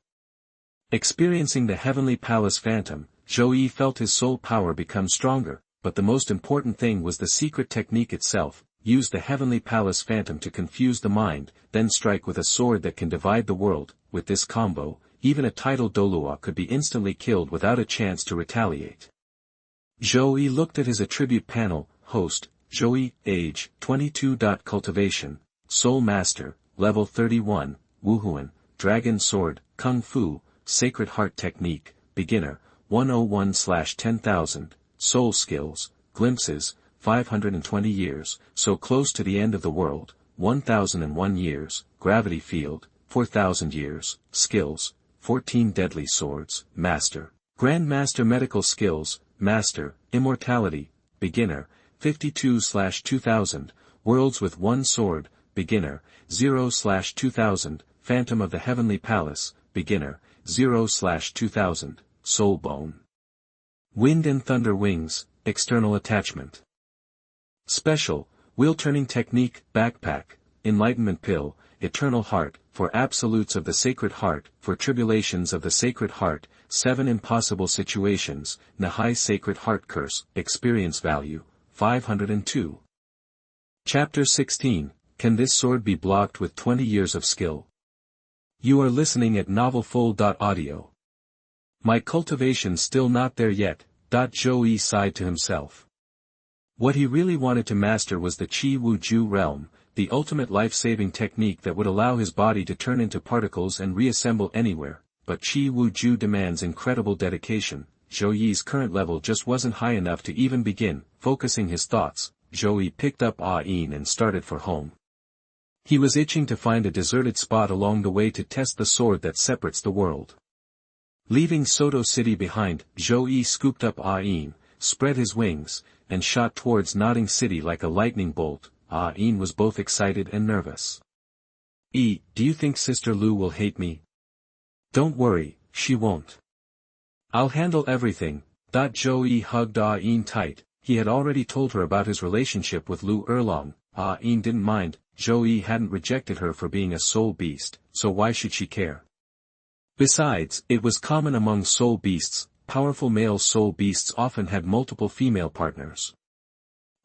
experiencing the Heavenly Palace Phantom, Zhou Yi felt his soul power become stronger, but the most important thing was the secret technique itself. Use the Heavenly Palace Phantom to confuse the mind, then strike with a sword that can divide the world. With this combo, even a titled Douluo could be instantly killed without a chance to retaliate. Zhou Yi looked at his attribute panel. Host, Zhouyi, age, 22. Cultivation, Soul Master, level 31, Wuhuan, Dragon Sword, Kung Fu, Sacred Heart Technique, Beginner, 101/10,000, Soul Skills, Glimpses, 520 years, so close to the end of the world, 1,001 years, Gravity Field, 4,000 years, Skills, 14 Deadly Swords, Master, Grandmaster Medical Skills, Master, Immortality, Beginner, 52/2000, Worlds with One Sword, Beginner, 0/2000, Phantom of the Heavenly Palace, Beginner, 0/2000, Soul Bone. Wind and Thunder Wings, External Attachment. Special, Wheel Turning Technique, Backpack, Enlightenment Pill, Eternal Heart, for Absolutes of the Sacred Heart, for Tribulations of the Sacred Heart, 7 Impossible Situations, Nahai Sacred Heart Curse, Experience Value, 502. Chapter 16, Can This Sword Be Blocked with 20 Years of Skill? You are listening at novelfull.audio. My cultivation's still not there yet. Zhou Yi sighed to himself. What he really wanted to master was the Qi Wu Ju realm, the ultimate life-saving technique that would allow his body to turn into particles and reassemble anywhere, but Qi Wu Ju demands incredible dedication. Zhou Yi's current level just wasn't high enough to even begin. Focusing his thoughts, Zhou Yi picked up Ah Yin and started for home. He was itching to find a deserted spot along the way to test the sword that separates the world. Leaving Soto City behind, Zhou Yi scooped up Ah Yin, spread his wings, and shot towards Nodding City like a lightning bolt. Ah Yin was both excited and nervous. Do you think Sister Lu will hate me? Don't worry, she won't. I'll handle everything. Zhou Yi hugged Ah Yin tight. He had already told her about his relationship with Lu Erlong. Ah Yin didn't mind. Zhou Yi hadn't rejected her for being a soul beast, so why should she care? Besides, it was common among soul beasts. Powerful male soul beasts often had multiple female partners.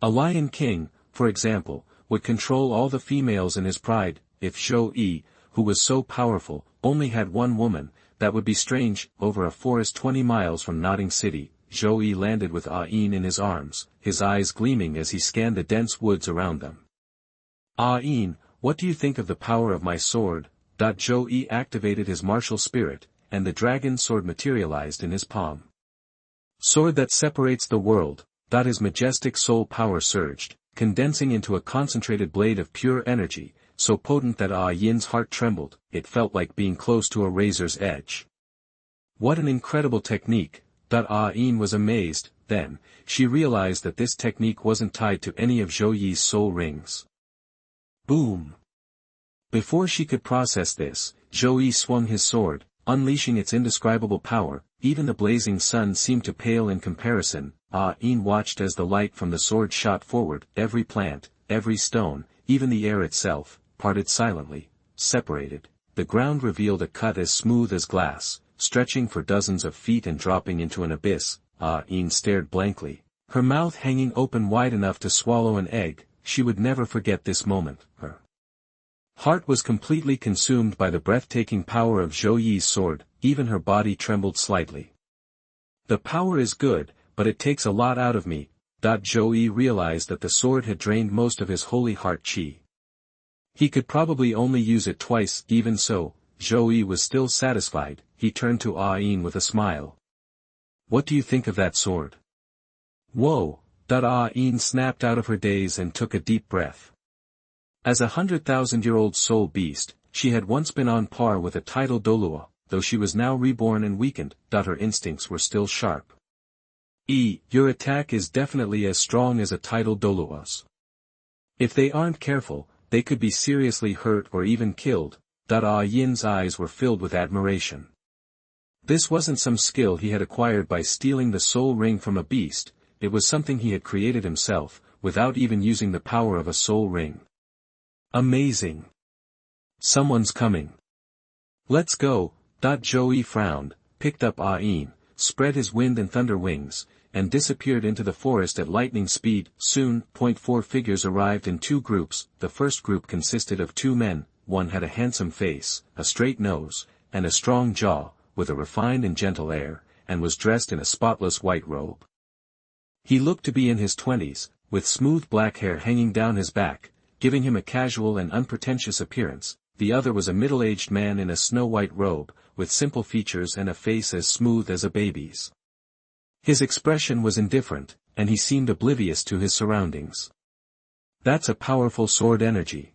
A lion king, for example, would control all the females in his pride. If Zhou Yi, who was so powerful, only had one woman, that would be strange. Over a forest 20 miles from Nodding City, Zhou Yi landed with Ah Yin in his arms, his eyes gleaming as he scanned the dense woods around them. Ah Yin, what do you think of the power of my sword? Zhou Yi activated his martial spirit, and the dragon sword materialized in his palm. Sword that separates the world. His majestic soul power surged, condensing into a concentrated blade of pure energy, so potent that Ah Yin's heart trembled. It felt like being close to a razor's edge. What an incredible technique. Ah Yin was amazed. Then, she realized that this technique wasn't tied to any of Zhou Yi's soul rings. Boom! Before she could process this, Zhou Yi swung his sword, unleashing its indescribable power. Even the blazing sun seemed to pale in comparison. Ah Yin watched as the light from the sword shot forward. Every plant, every stone, even the air itself, parted silently, separated. The ground revealed a cut as smooth as glass, stretching for dozens of feet and dropping into an abyss. Ah Yin stared blankly, her mouth hanging open wide enough to swallow an egg. She would never forget this moment. Her heart was completely consumed by the breathtaking power of Zhou Yi's sword. Even her body trembled slightly. The power is good, but it takes a lot out of me. Zhou Yi realized that the sword had drained most of his holy heart qi. He could probably only use it twice. Even so, Zhou Yi was still satisfied. He turned to Ah Yin with a smile. What do you think of that sword? Whoa! Ah Yin snapped out of her daze and took a deep breath. As a 100,000-year-old soul beast, she had once been on par with a title Douluo, though she was now reborn and weakened. Her instincts were still sharp. Your attack is definitely as strong as a title Douluo's. If they aren't careful, they could be seriously hurt or even killed. Ah Yin's eyes were filled with admiration. This wasn't some skill he had acquired by stealing the soul ring from a beast, it was something he had created himself, without even using the power of a soul ring. Amazing! Someone's coming. Let's go. Zhou Yi frowned, picked up Ah Yin, spread his wind and thunder wings, and disappeared into the forest at lightning speed. Soon, 4 figures arrived in 2 groups. The first group consisted of 2 men, one had a handsome face, a straight nose, and a strong jaw, with a refined and gentle air, and was dressed in a spotless white robe. He looked to be in his 20s, with smooth black hair hanging down his back, giving him a casual and unpretentious appearance. The other was a middle-aged man in a snow-white robe, with simple features and a face as smooth as a baby's. His expression was indifferent, and he seemed oblivious to his surroundings. That's a powerful sword energy.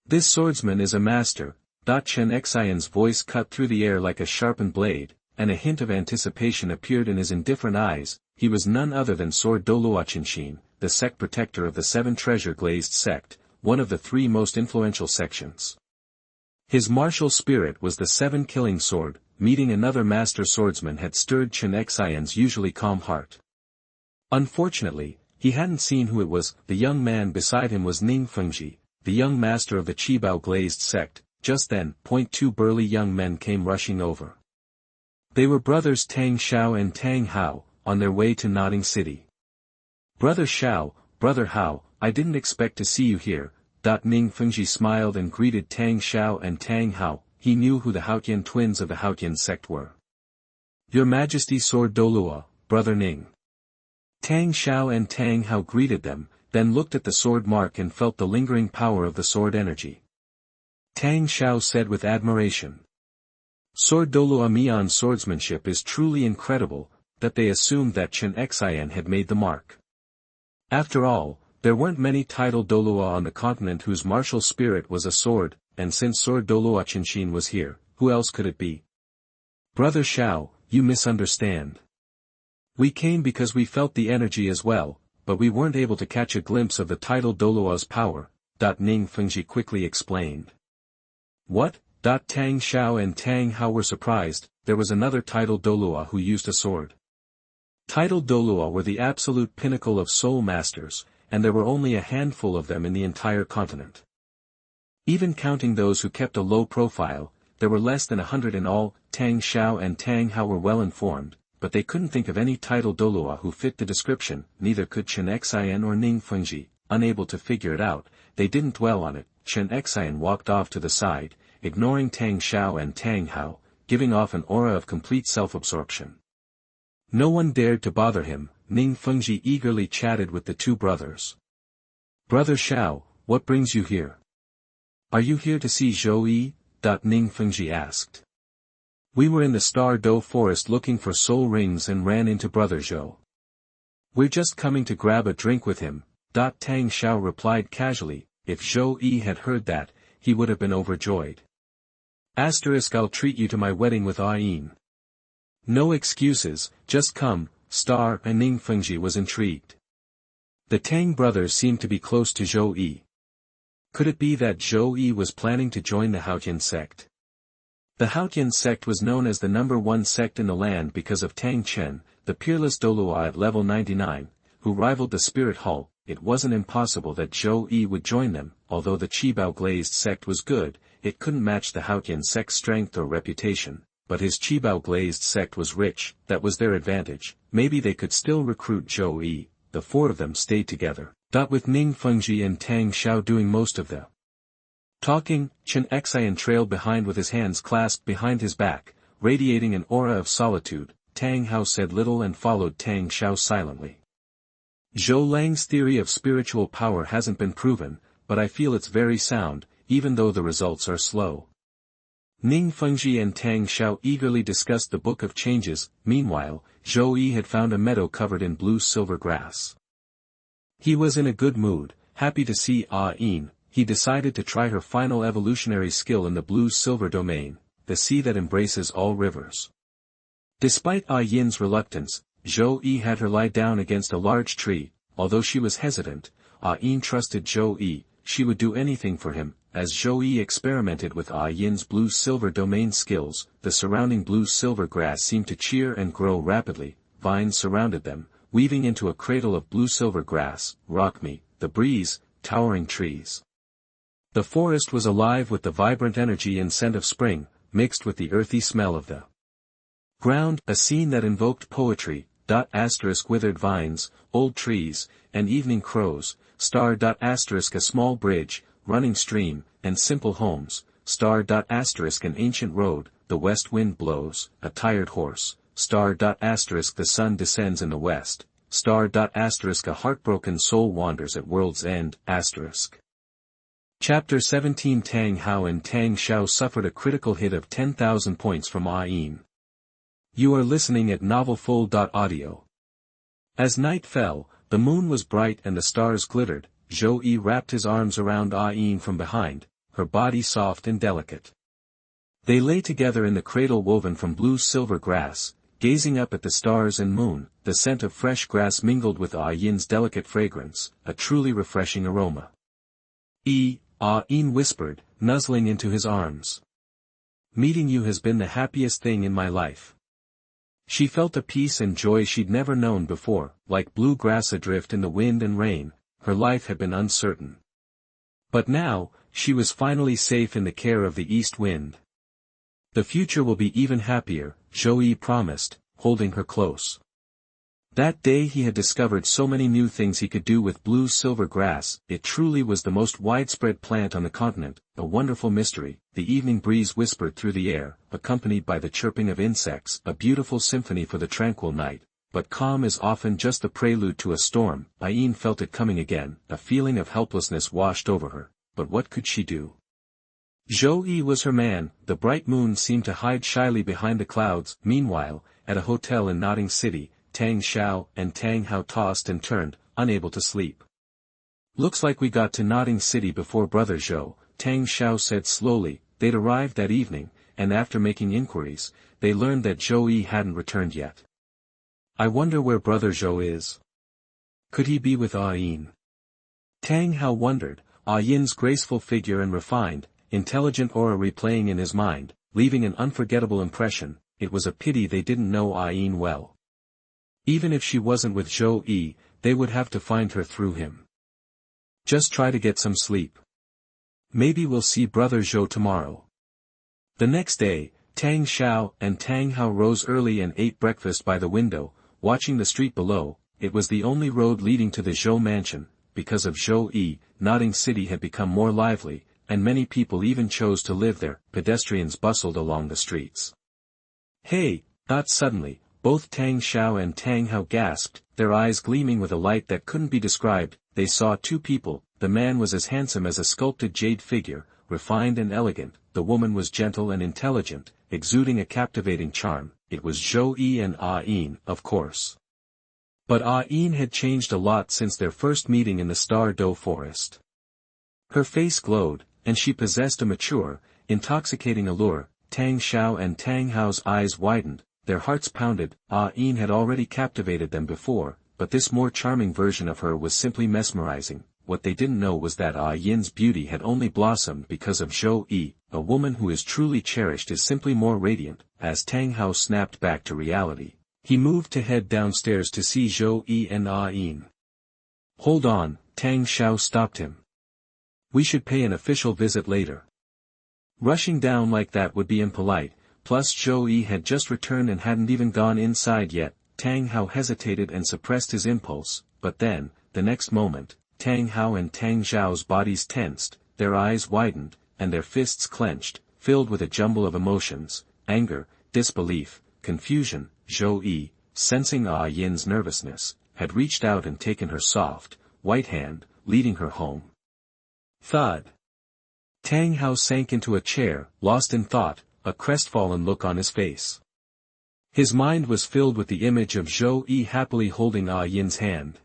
This swordsman is a master. Chen Xian's voice cut through the air like a sharpened blade, and a hint of anticipation appeared in his indifferent eyes. He was none other than Sword Douluo, the sect protector of the 7 treasure-glazed sect, one of the 3 most influential sections. His martial spirit was the 7-killing sword. Meeting another master swordsman had stirred Chen Xian's usually calm heart. Unfortunately, he hadn't seen who it was. The young man beside him was Ning Fengji, the young master of the Qibao glazed sect. Just then, 2 burly young men came rushing over. They were brothers Tang Hao and Tang Hao, on their way to Nodding City. Brother Xiao, Brother Hao, I didn't expect to see you here. Ning Fengji smiled and greeted Tang Xiao and Tang Hao. He knew who the Haotian twins of the Haotian sect were. Your Majesty Sword Douluo, Brother Ning. Tang Xiao and Tang Hao greeted them, then looked at the sword mark and felt the lingering power of the sword energy. Tang Xiao said with admiration. Sword Douluo Mian's swordsmanship is truly incredible, that they assumed that Chen Xian had made the mark. After all, there weren't many title Douluo on the continent whose martial spirit was a sword, and since Sword Douluo was here, who else could it be? Brother Xiao, you misunderstand. We came because we felt the energy as well, but we weren't able to catch a glimpse of the title Douluo's power. Ning Fengji quickly explained. What? Tang Xiao and Tang Hao were surprised. There was another title Douluo who used a sword. Title Douluo were the absolute pinnacle of soul masters, and there were only a handful of them in the entire continent. Even counting those who kept a low profile, there were less than 100 in all. Tang Xiao and Tang Hao were well informed, but they couldn't think of any title Douluo who fit the description. Neither could Chen Xian or Ning Fengji. Unable to figure it out, they didn't dwell on it. Chen Xian walked off to the side, ignoring Tang Xiao and Tang Hao, giving off an aura of complete self-absorption. No one dared to bother him. Ning Fengji eagerly chatted with the 2 brothers. Brother Xiao, what brings you here? Are you here to see Zhou Yi? Ning Fengji asked. We were in the Star Do forest looking for soul rings and ran into Brother Zhou. We're just coming to grab a drink with him. Tang Xiao replied casually. If Zhou Yi had heard that, he would have been overjoyed. I'll treat you to my wedding with Ah Yin. No excuses, just come, Star, and Ning Fengji was intrigued. The Tang brothers seemed to be close to Zhou Yi. Could it be that Zhou Yi was planning to join the Haotian sect? The Haotian sect was known as the #1 sect in the land because of Tang Chen, the peerless Douluo at level 99, who rivaled the Spirit Hull. It wasn't impossible that Zhou Yi would join them. Although the Qibao glazed sect was good, it couldn't match the Haotian sect's strength or reputation, but his Qibao glazed sect was rich, that was their advantage. Maybe they could still recruit Zhou Yi. The four of them stayed together, with Ning Fengji and Tang Hao doing most of the talking. Chen Xian trailed behind with his hands clasped behind his back, radiating an aura of solitude. Tang Hao said little and followed Tang Hao silently. Zhou Lang's theory of spiritual power hasn't been proven, but I feel it's very sound, even though the results are slow. Ning Fengji and Tang Hao eagerly discussed the Book of Changes. Meanwhile, Zhou Yi had found a meadow covered in blue-silver grass. He was in a good mood, happy to see Ah Yin. He decided to try her final evolutionary skill in the blue-silver domain, the sea that embraces all rivers. Despite Ah Yin's reluctance, Zhou Yi had her lie down against a large tree. Although she was hesitant, Ah Yin trusted Zhou Yi. She would do anything for him. As Zhou Yi experimented with Ah Yin's blue-silver domain skills, the surrounding blue-silver grass seemed to cheer and grow rapidly. Vines surrounded them, weaving into a cradle of blue-silver grass. Rock me, the breeze, towering trees. The forest was alive with the vibrant energy and scent of spring, mixed with the earthy smell of the ground, a scene that invoked poetry. Withered vines, old trees, and evening crows. A small bridge, running stream, and simple homes. An ancient road, the west wind blows, a tired horse. The sun descends in the west. A heartbroken soul wanders at world's end. Chapter 17. Tang Hao and Tang Hao suffered a critical hit of 10,000 points from Ah Yin. You are listening at novelfull.audio. As night fell, the moon was bright and the stars glittered. Zhou Yi wrapped his arms around Ah Yin from behind, her body soft and delicate. They lay together in the cradle woven from blue-silver grass, gazing up at the stars and moon. The scent of fresh grass mingled with Ah Yin's delicate fragrance, a truly refreshing aroma. Ah Yin whispered, nuzzling into his arms. Meeting you has been the happiest thing in my life. She felt a peace and joy she'd never known before. Like blue grass adrift in the wind and rain, her life had been uncertain. But now, she was finally safe in the care of the east wind. The future will be even happier, Zhouyi promised, holding her close. That day he had discovered so many new things he could do with blue-silver grass. It truly was the most widespread plant on the continent, a wonderful mystery. The evening breeze whispered through the air, accompanied by the chirping of insects, a beautiful symphony for the tranquil night. But calm is often just the prelude to a storm. Ah Yin felt it coming again. A feeling of helplessness washed over her. But what could she do? Zhou Yi was her man. The bright moon seemed to hide shyly behind the clouds. Meanwhile, at a hotel in Notting City, Tang Hao and Tang Hao tossed and turned, unable to sleep. Looks like we got to Notting City before Brother Zhou, Tang Hao said slowly. They'd arrived that evening, and after making inquiries, they learned that Zhou Yi hadn't returned yet. I wonder where Brother Zhou is. Could he be with Ah Yin? Tang Hao wondered, Ah Yin's graceful figure and refined, intelligent aura replaying in his mind, leaving an unforgettable impression. It was a pity they didn't know Ah Yin well. Even if she wasn't with Zhou Yi, they would have to find her through him. Just try to get some sleep. Maybe we'll see Brother Zhou tomorrow. The next day, Tang Hao and Tang Hao rose early and ate breakfast by the window, watching the street below. It was the only road leading to the Zhou mansion. Because of Zhou Yi, Notting City had become more lively, and many people even chose to live there. Pedestrians bustled along the streets. Hey! Not suddenly. Both Tang Hao and Tang Hao gasped, their eyes gleaming with a light that couldn't be described. They saw two people. The man was as handsome as a sculpted jade figure, refined and elegant. The woman was gentle and intelligent, exuding a captivating charm. It was Zhou Yi and Ah Yin, of course. But Ah Yin had changed a lot since their first meeting in the Star Douluo forest. Her face glowed, and she possessed a mature, intoxicating allure. Tang Hao and Tang Hao's eyes widened. their hearts pounded. Ah Yin had already captivated them before, but this more charming version of her was simply mesmerizing. What they didn't know was that Ah Yin's beauty had only blossomed because of Zhou Yi. A woman who is truly cherished is simply more radiant. As Tang Hao snapped back to reality, he moved to head downstairs to see Zhou Yi and Ah Yin. Hold on, Tang Hao stopped him. We should pay an official visit later. Rushing down like that would be impolite, plus Zhou Yi had just returned and hadn't even gone inside yet. Tang Hao hesitated and suppressed his impulse, but then, the next moment, Tang Hao and Tang Zhao's bodies tensed, their eyes widened, and their fists clenched, filled with a jumble of emotions: anger, disbelief, confusion. Zhou Yi, sensing Ah Yin's nervousness, had reached out and taken her soft, white hand, leading her home. Thud. Tang Hao sank into a chair, lost in thought, a crestfallen look on his face. His mind was filled with the image of Zhou Yi happily holding Ah Yin's hand.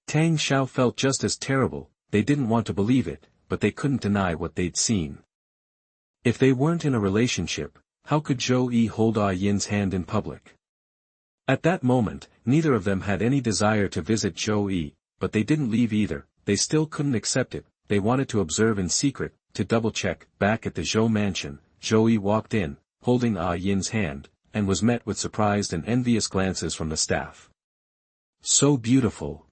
Tang Hao felt just as terrible. They didn't want to believe it, but they couldn't deny what they'd seen. If they weren't in a relationship, how could Zhou Yi hold Ah Yin's hand in public? At that moment, neither of them had any desire to visit Zhou Yi, but they didn't leave either. They still couldn't accept it. They wanted to observe in secret, to double-check. Back at the Zhou mansion, Zhou Yi walked in, holding Ah Yin's hand, and was met with surprised and envious glances from the staff. So beautiful.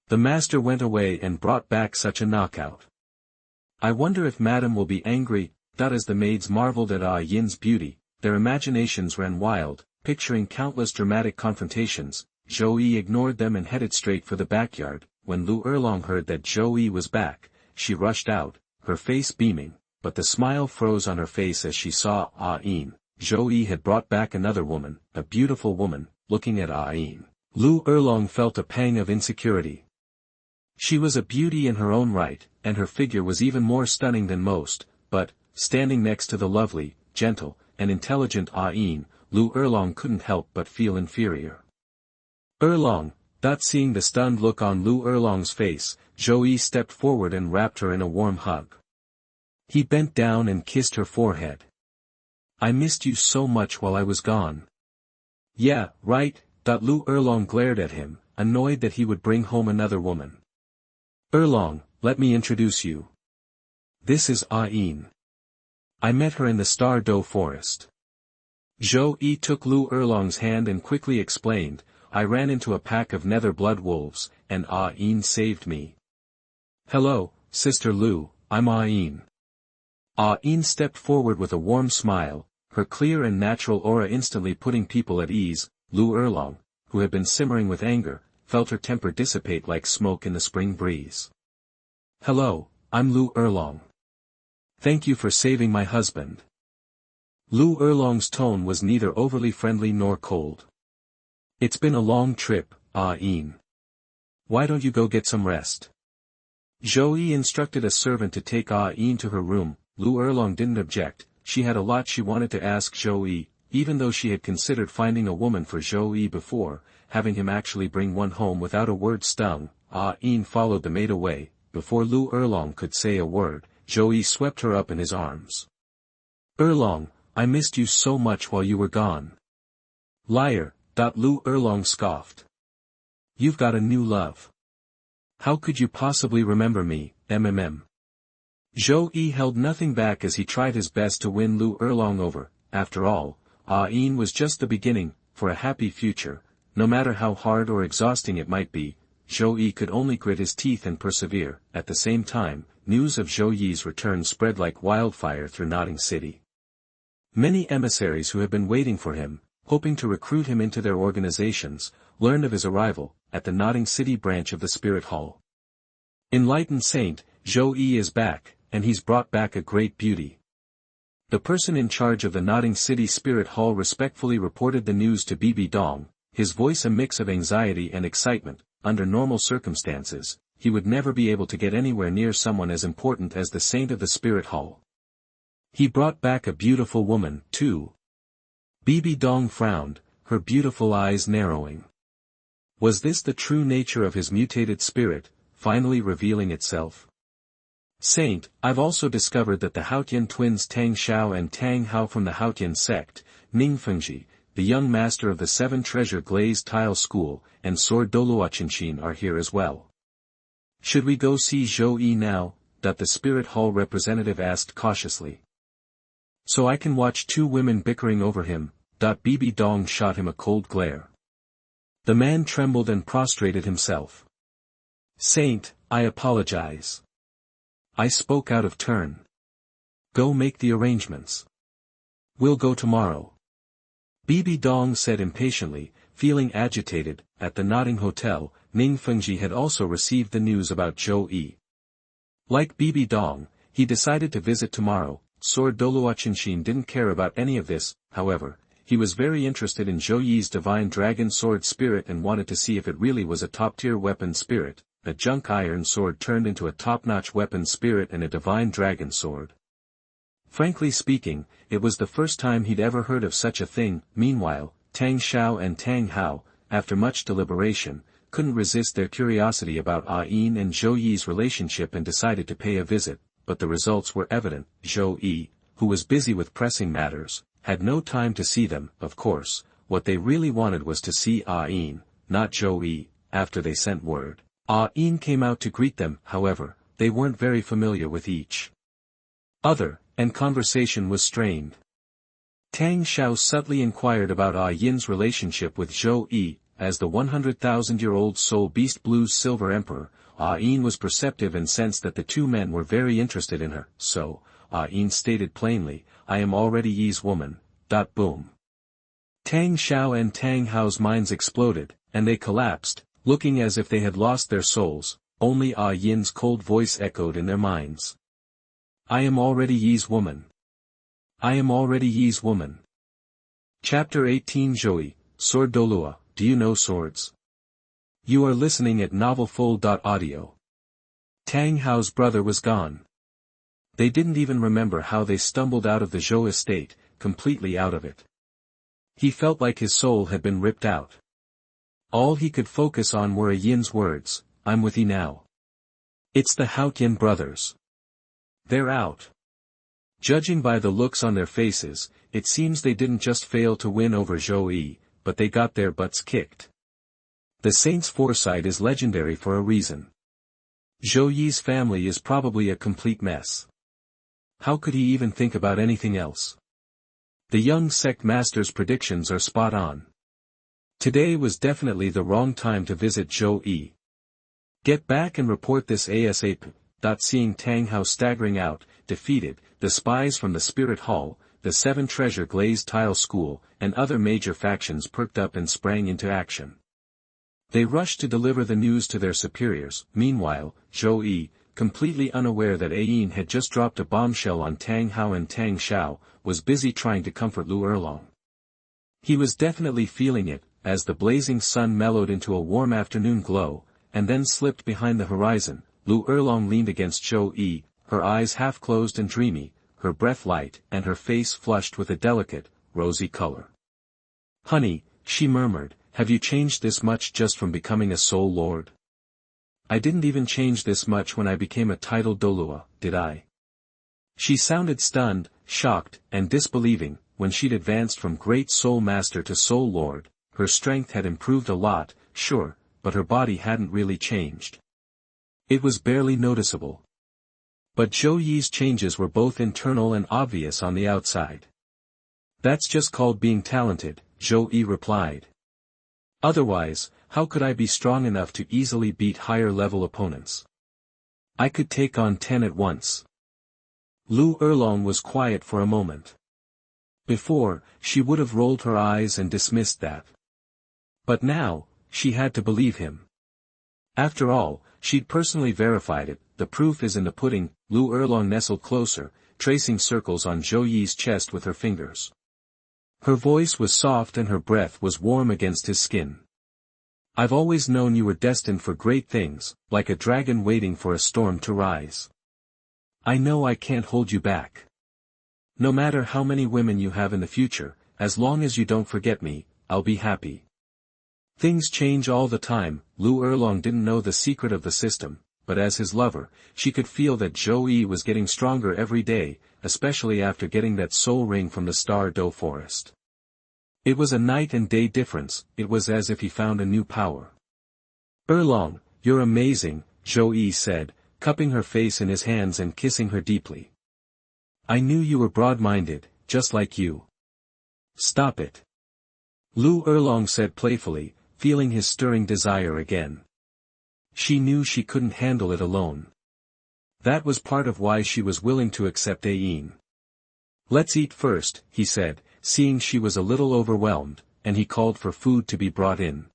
The master went away and brought back such a knockout. I wonder if madam will be angry. As the maids marveled at Ah Yin's beauty, their imaginations ran wild, picturing countless dramatic confrontations. Zhou Yi ignored them and headed straight for the backyard. When Lu Erlong heard that Zhou Yi was back, she rushed out, her face beaming, but the smile froze on her face as she saw Ah Yin. Zhou Yi had brought back another woman, a beautiful woman. Looking at Ah Yin, Lu Erlong felt a pang of insecurity. She was a beauty in her own right, and her figure was even more stunning than most, but, standing next to the lovely, gentle, and intelligent Ah Yin, Lu Erlong couldn't help but feel inferior. Erlong, seeing the stunned look on Lu Erlong's face, Zhou Yi stepped forward and wrapped her in a warm hug. He bent down and kissed her forehead. I missed you so much while I was gone. Yeah, right. Lu Erlong glared at him, annoyed that he would bring home another woman. Erlong, let me introduce you. This is Ah Yin. I met her in the Star Dough forest. Zhou Yi took Lu Erlong's hand and quickly explained, I ran into a pack of nether blood wolves, and Ah Yin saved me. Hello, Sister Lu, I'm Ah Yin. Ah Yin stepped forward with a warm smile, her clear and natural aura instantly putting people at ease. Lu Erlong, who had been simmering with anger, felt her temper dissipate like smoke in the spring breeze. Hello, I'm Lu Erlong. Thank you for saving my husband. Lu Erlong's tone was neither overly friendly nor cold. It's been a long trip, Ah Yin. Why don't you go get some rest? Zhou Yi instructed a servant to take Ah Yin to her room. Lu Erlong didn't object. She had a lot she wanted to ask Zhou Yi, even though she had considered finding a woman for Zhou Yi before. Having him actually bring one home without a word stung. Ah Yin followed the maid away. Before Lu Erlong could say a word, Zhou Yi swept her up in his arms. Erlong, I missed you so much while you were gone. Liar. Lu Erlong scoffed. You've got a new love. How could you possibly remember me, MMM? Zhou Yi held nothing back as he tried his best to win Lu Erlong over. After all, Ah Yin was just the beginning. For a happy future, no matter how hard or exhausting it might be, Zhou Yi could only grit his teeth and persevere. At the same time, news of Zhou Yi's return spread like wildfire through Nodding City. Many emissaries who had been waiting for him, hoping to recruit him into their organizations, learned of his arrival, at the Nodding City branch of the Spirit Hall. Enlightened Saint, Zhou Yi is back, and he's brought back a great beauty. The person in charge of the Nodding City Spirit Hall respectfully reported the news to Bibi Dong, his voice a mix of anxiety and excitement. Under normal circumstances, he would never be able to get anywhere near someone as important as the Saint of the Spirit Hall. He brought back a beautiful woman, too. Bibi Dong frowned, her beautiful eyes narrowing. Was this the true nature of his mutated spirit, finally revealing itself? Saint, I've also discovered that the Haotian twins Tang Xiao and Tang Hao from the Haotian sect, Ningfengji, the young master of the 7 treasure glazed tile school, and Sword Douluo are here as well. Should we go see Zhou Yi now? The spirit hall representative asked cautiously. So I can watch 2 women bickering over him. Bibi Dong shot him a cold glare. The man trembled and prostrated himself. Saint, I apologize. I spoke out of turn. Go make the arrangements. We'll go tomorrow. Bibi Dong said impatiently, feeling agitated. At the Nodding Hotel, Ning Fengji had also received the news about Zhou Yi. Like Bibi Dong, he decided to visit tomorrow. Sword Douluo didn't care about any of this, however. He was very interested in Zhou Yi's divine dragon sword spirit and wanted to see if it really was a top-tier weapon spirit, a junk iron sword turned into a top-notch weapon spirit and a divine dragon sword. Frankly speaking, it was the first time he'd ever heard of such a thing. Meanwhile, Tang Hao and Tang Hao, after much deliberation, couldn't resist their curiosity about Ah Yin and Zhou Yi's relationship and decided to pay a visit, but the results were evident. Zhou Yi, who was busy with pressing matters, had no time to see them. Of course, what they really wanted was to see Ah Yin, not Zhou Yi. After they sent word, Ah Yin came out to greet them. However, they weren't very familiar with each other, and conversation was strained. Tang Hao subtly inquired about Ah Yin's relationship with Zhou Yi. As the 100,000-year-old soul beast Blue's silver emperor, Ah Yin was perceptive and sensed that the 2 men were very interested in her, so, Ah Yin stated plainly, I am already Yi's woman. Boom. Tang Hao and Tang Hao's minds exploded, and they collapsed, looking as if they had lost their souls. Only Ah Yin's cold voice echoed in their minds. I am already Yi's woman. I am already Yi's woman. Chapter 18 Zhouyi, Sword Douluo, do you know swords? You are listening at novelfull.audio. Tang Hao's brother was gone. They didn't even remember how they stumbled out of the Zhou estate, completely out of it. He felt like his soul had been ripped out. All he could focus on were Ah Yin's words, I'm with you now. It's the Haotian brothers. They're out. Judging by the looks on their faces, it seems they didn't just fail to win over Zhou Yi, but they got their butts kicked. The saint's foresight is legendary for a reason. Zhou Yi's family is probably a complete mess. How could he even think about anything else? The young sect master's predictions are spot on. Today was definitely the wrong time to visit Zhou Yi. Get back and report this ASAP. Seeing Tang Hao staggering out, defeated, the spies from the Spirit Hall, the 7 treasure glazed tile school, and other major factions perked up and sprang into action. They rushed to deliver the news to their superiors. Meanwhile, Zhou Yi, completely unaware that Ah Yin had just dropped a bombshell on Tang Hao and Tang Xiao, was busy trying to comfort Lu Erlong. He was definitely feeling it, as the blazing sun mellowed into a warm afternoon glow, and then slipped behind the horizon. Lu Erlong leaned against Zhou Yi, her eyes half closed and dreamy, her breath light and her face flushed with a delicate, rosy color. Honey, she murmured, have you changed this much just from becoming a soul lord? I didn't even change this much when I became a titled Douluo, did I? She sounded stunned, shocked, and disbelieving. When she'd advanced from great soul master to soul lord, her strength had improved a lot, sure, but her body hadn't really changed. It was barely noticeable. But Zhou Yi's changes were both internal and obvious on the outside. That's just called being talented, Zhou Yi replied. Otherwise, how could I be strong enough to easily beat higher-level opponents? I could take on 10 at once. Lu Erlong was quiet for a moment. Before, she would have rolled her eyes and dismissed that. But now, she had to believe him. After all, she'd personally verified it, the proof is in the pudding. Lu Erlong nestled closer, tracing circles on Zhou Yi's chest with her fingers. Her voice was soft and her breath was warm against his skin. I've always known you were destined for great things, like a dragon waiting for a storm to rise. I know I can't hold you back. No matter how many women you have in the future, as long as you don't forget me, I'll be happy. Things change all the time. Lu Erlong didn't know the secret of the system, but as his lover, she could feel that Zhou Yi was getting stronger every day, especially after getting that soul ring from the Star Do Forest. It was a night and day difference. It was as if he found a new power. "Erlong, you're amazing," Zhouyi said, cupping her face in his hands and kissing her deeply. "I knew you were broad-minded, just like you." "Stop it," Lu Erlong said playfully, feeling his stirring desire again. She knew she couldn't handle it alone. That was part of why she was willing to accept Ah Yin. "Let's eat first," he said, seeing she was a little overwhelmed, and he called for food to be brought in.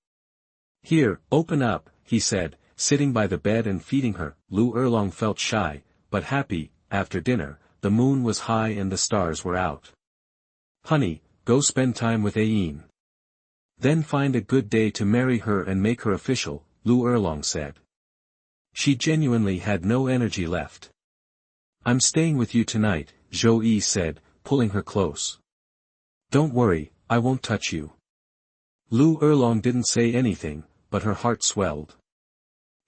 "Here, open up," he said, sitting by the bed and feeding her. Lu Erlong felt shy, but happy. After dinner, the moon was high and the stars were out. "Honey, go spend time with Ah Yin. Then find a good day to marry her and make her official," Lu Erlong said. She genuinely had no energy left. "I'm staying with you tonight," Zhou Yi said, pulling her close. "Don't worry, I won't touch you." Lu Erlong didn't say anything, but her heart swelled.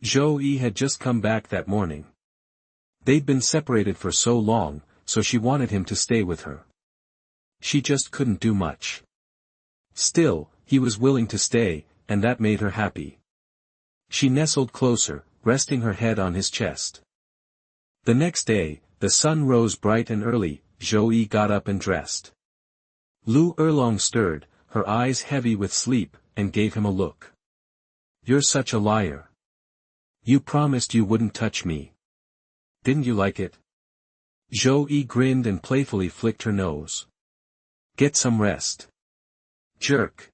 Zhou Yi had just come back that morning. They'd been separated for so long, so she wanted him to stay with her. She just couldn't do much. Still, he was willing to stay, and that made her happy. She nestled closer, resting her head on his chest. The next day, the sun rose bright and early. Zhouyi got up and dressed. Lu Erlong stirred, her eyes heavy with sleep, and gave him a look. "You're such a liar. You promised you wouldn't touch me. Didn't you like it?" Zhouyi grinned and playfully flicked her nose. "Get some rest." "Jerk."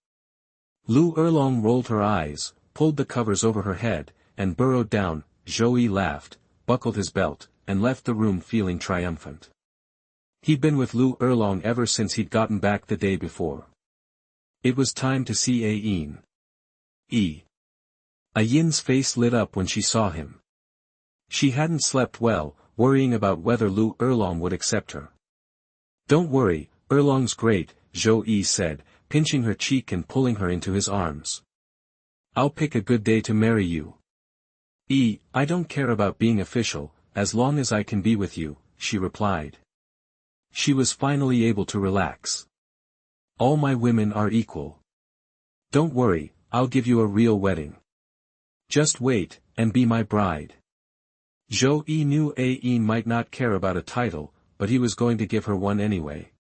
Lu Erlong rolled her eyes, pulled the covers over her head, and burrowed down. Zhouyi laughed, buckled his belt, and left the room feeling triumphant. He'd been with Lu Erlong ever since he'd gotten back the day before. It was time to see Ah Yin. Ah Yin's face lit up when she saw him. She hadn't slept well, worrying about whether Lu Erlong would accept her. "Don't worry, Erlong's great," Zhou Yi said, pinching her cheek and pulling her into his arms. "I'll pick a good day to marry you." I don't care about being official, as long as I can be with you," she replied. She was finally able to relax. "All my women are equal. Don't worry, I'll give you a real wedding. Just wait, and be my bride." Zhou Yi knew Ah Yin might not care about a title, but he was going to give her one anyway.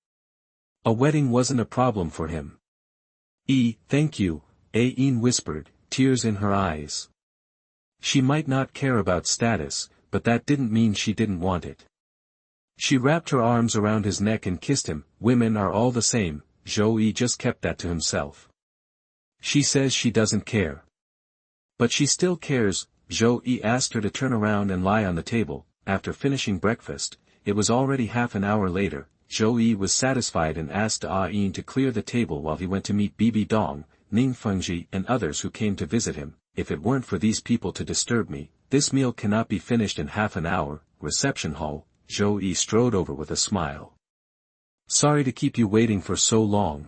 A wedding wasn't a problem for him. Thank you," Ah Yin whispered, tears in her eyes. She might not care about status, but that didn't mean she didn't want it. She wrapped her arms around his neck and kissed him. "Women are all the same," Zhou Yi just kept that to himself. "She says she doesn't care. But she still cares." Zhou Yi asked her to turn around and lie on the table. After finishing breakfast, it was already half an hour later. Zhou Yi was satisfied and asked Ah Yin to clear the table while he went to meet Bibi Dong, Ning Fengji and others who came to visit him. "If it weren't for these people to disturb me, this meal cannot be finished in half an hour." Reception hall, Zhou Yi strode over with a smile. "Sorry to keep you waiting for so long.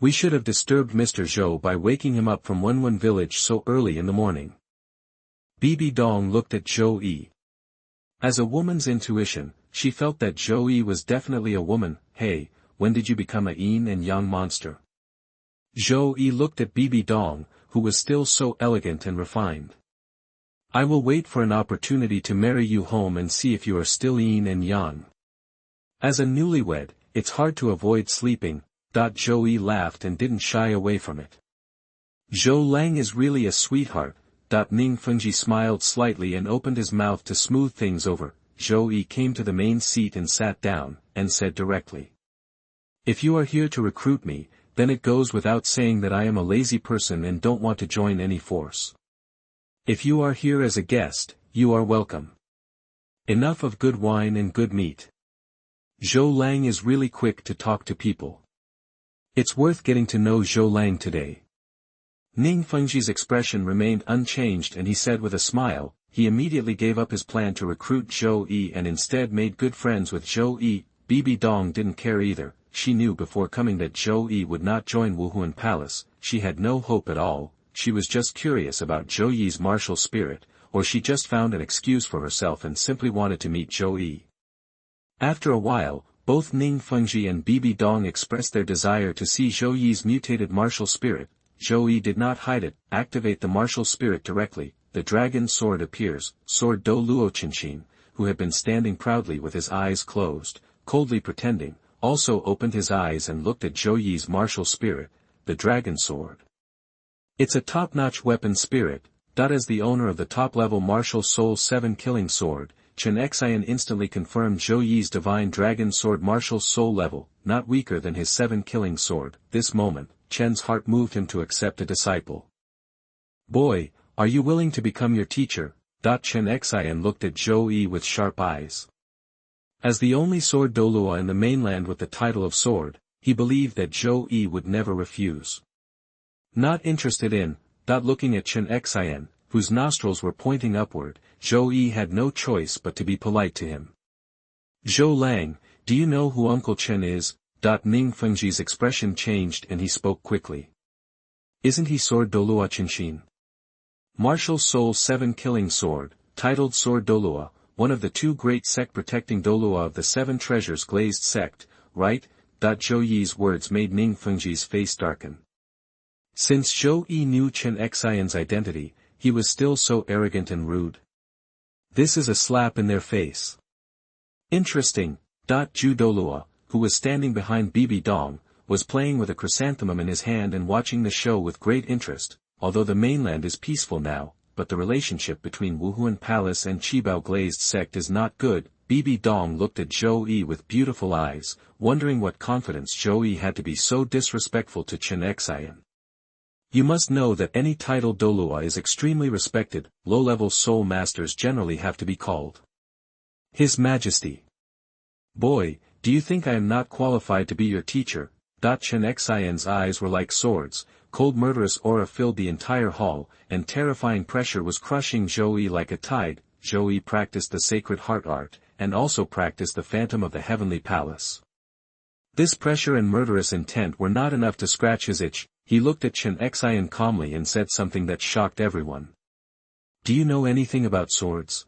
We should have disturbed Mr. Zhou by waking him up from Wenwen village so early in the morning." Bibi Dong looked at Zhou Yi. As a woman's intuition, she felt that Zhou Yi was definitely a woman. "Hey, when did you become a yin and yang monster?" Zhou Yi looked at Bibi Dong, who was still so elegant and refined. "I will wait for an opportunity to marry you home and see if you are still yin and yang. As a newlywed, it's hard to avoid sleeping." Zhou Yi laughed and didn't shy away from it. "Zhou Lang is really a sweetheart." Ning Fengji smiled slightly and opened his mouth to smooth things over. Zhou Yi came to the main seat and sat down, and said directly, "If you are here to recruit me, then it goes without saying that I am a lazy person and don't want to join any force. If you are here as a guest, you are welcome. Enough of good wine and good meat. Zhou Lang is really quick to talk to people. It's worth getting to know Zhou Lang today." Ning Fengji's expression remained unchanged and he said with a smile. He immediately gave up his plan to recruit Zhou Yi and instead made good friends with Zhou Yi. Bibi Dong didn't care either. She knew before coming that Zhou Yi would not join Wuhuan Palace. She had no hope at all. She was just curious about Zhou Yi's martial spirit, or she just found an excuse for herself and simply wanted to meet Zhou Yi. After a while, both Ning Fengji and Bibi Dong expressed their desire to see Zhou Yi's mutated martial spirit. Zhou Yi did not hide it. Activate the martial spirit directly. The dragon sword appears. Sword Douluo Qinshin, who had been standing proudly with his eyes closed, coldly pretending, also opened his eyes and looked at Zhou Yi's martial spirit, the dragon sword. It's a top-notch weapon spirit. As the owner of the top-level martial soul 7 killing sword, Chen Xian instantly confirmed Zhou Yi's divine dragon sword martial soul level, not weaker than his 7 killing sword. This moment, Chen's heart moved him to accept a disciple. Boy, are you willing to become your teacher? Chen Xian looked at Zhou Yi with sharp eyes. As the only Sword Douluo in the mainland with the title of sword, he believed that Zhou Yi would never refuse. Not interested in, looking at Chen Xian, whose nostrils were pointing upward, Zhou Yi had no choice but to be polite to him. Zhou Lang, do you know who Uncle Chen is? Ning Fengji's expression changed and he spoke quickly. Isn't he Sword Douluo Qinshin? Martial Soul 7 killing sword, titled Sword Douluo, one of the 2 great sect-protecting Douluo of the 7 treasures glazed sect, right? Zhou Yi's words made Ning Fengji's face darken. Since Zhou Yi knew Chen Xian's identity, he was still so arrogant and rude. This is a slap in their face. Interesting. Juju Douluo, who was standing behind Bibi Dong, was playing with a chrysanthemum in his hand and watching the show with great interest. Although the mainland is peaceful now, but the relationship between Wuhuan Palace and Qibao glazed sect is not good. Bibi Dong looked at Zhou Yi with beautiful eyes, wondering what confidence Zhou Yi had to be so disrespectful to Chen Xian. You must know that any title Douluo is extremely respected. Low-level soul masters generally have to be called His Majesty. Boy, do you think I am not qualified to be your teacher? Chen Xian's eyes were like swords, cold murderous aura filled the entire hall, and terrifying pressure was crushing Zhou Yi like a tide. Zhou Yi practiced the sacred heart art, and also practiced the phantom of the heavenly palace. This pressure and murderous intent were not enough to scratch his itch. He looked at Chen Xian calmly and said something that shocked everyone. Do you know anything about swords?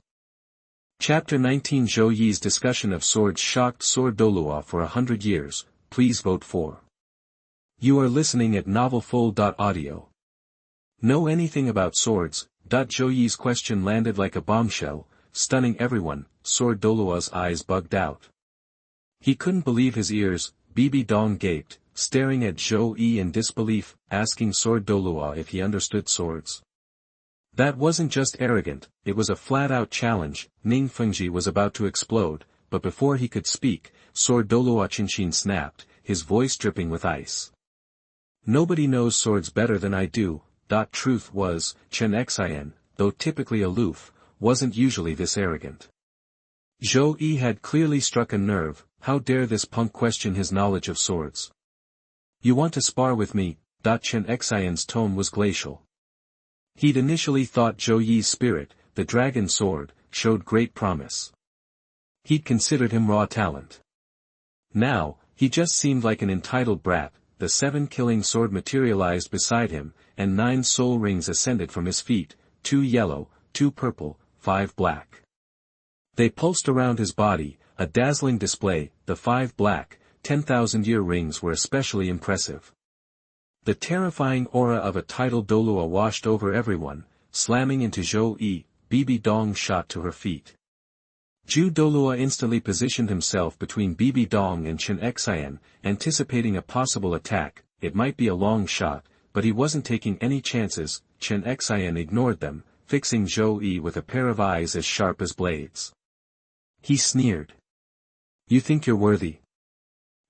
Chapter 19 Zhou Yi's discussion of swords shocked Sword Douluo for 100 years. Please vote for. You are listening at novelfull.audio. Know anything about swords? Zhou Yi's question landed like a bombshell, stunning everyone. Sword Douluo's eyes bugged out. He couldn't believe his ears. Bibi Dong gaped, staring at Zhou Yi in disbelief, asking Sword Douluo if he understood swords. That wasn't just arrogant, it was a flat-out challenge. Ning Fengji was about to explode, but before he could speak, Sword Douluo Qinshin snapped, his voice dripping with ice. Nobody knows swords better than I do. Truth was, Chen Xian, though typically aloof, wasn't usually this arrogant. Zhou Yi had clearly struck a nerve. How dare this punk question his knowledge of swords? You want to spar with me? Chen Xian's tone was glacial. He'd initially thought Zhou Yi's spirit, the dragon sword, showed great promise. He'd considered him raw talent. Now, he just seemed like an entitled brat. The 7 killing sword materialized beside him, and 9 soul rings ascended from his feet, 2 yellow, 2 purple, 5 black. They pulsed around his body, a dazzling display. The 5 black, 10,000-year rings were especially impressive. The terrifying aura of a titled Douluo washed over everyone, slamming into Zhou Yi. Bibi Dong shot to her feet. Juju Douluo instantly positioned himself between Bibi Dong and Chen Xian, anticipating a possible attack. It might be a long shot, but he wasn't taking any chances. Chen Xian ignored them, fixing Zhou Yi with a pair of eyes as sharp as blades. He sneered. You think you're worthy?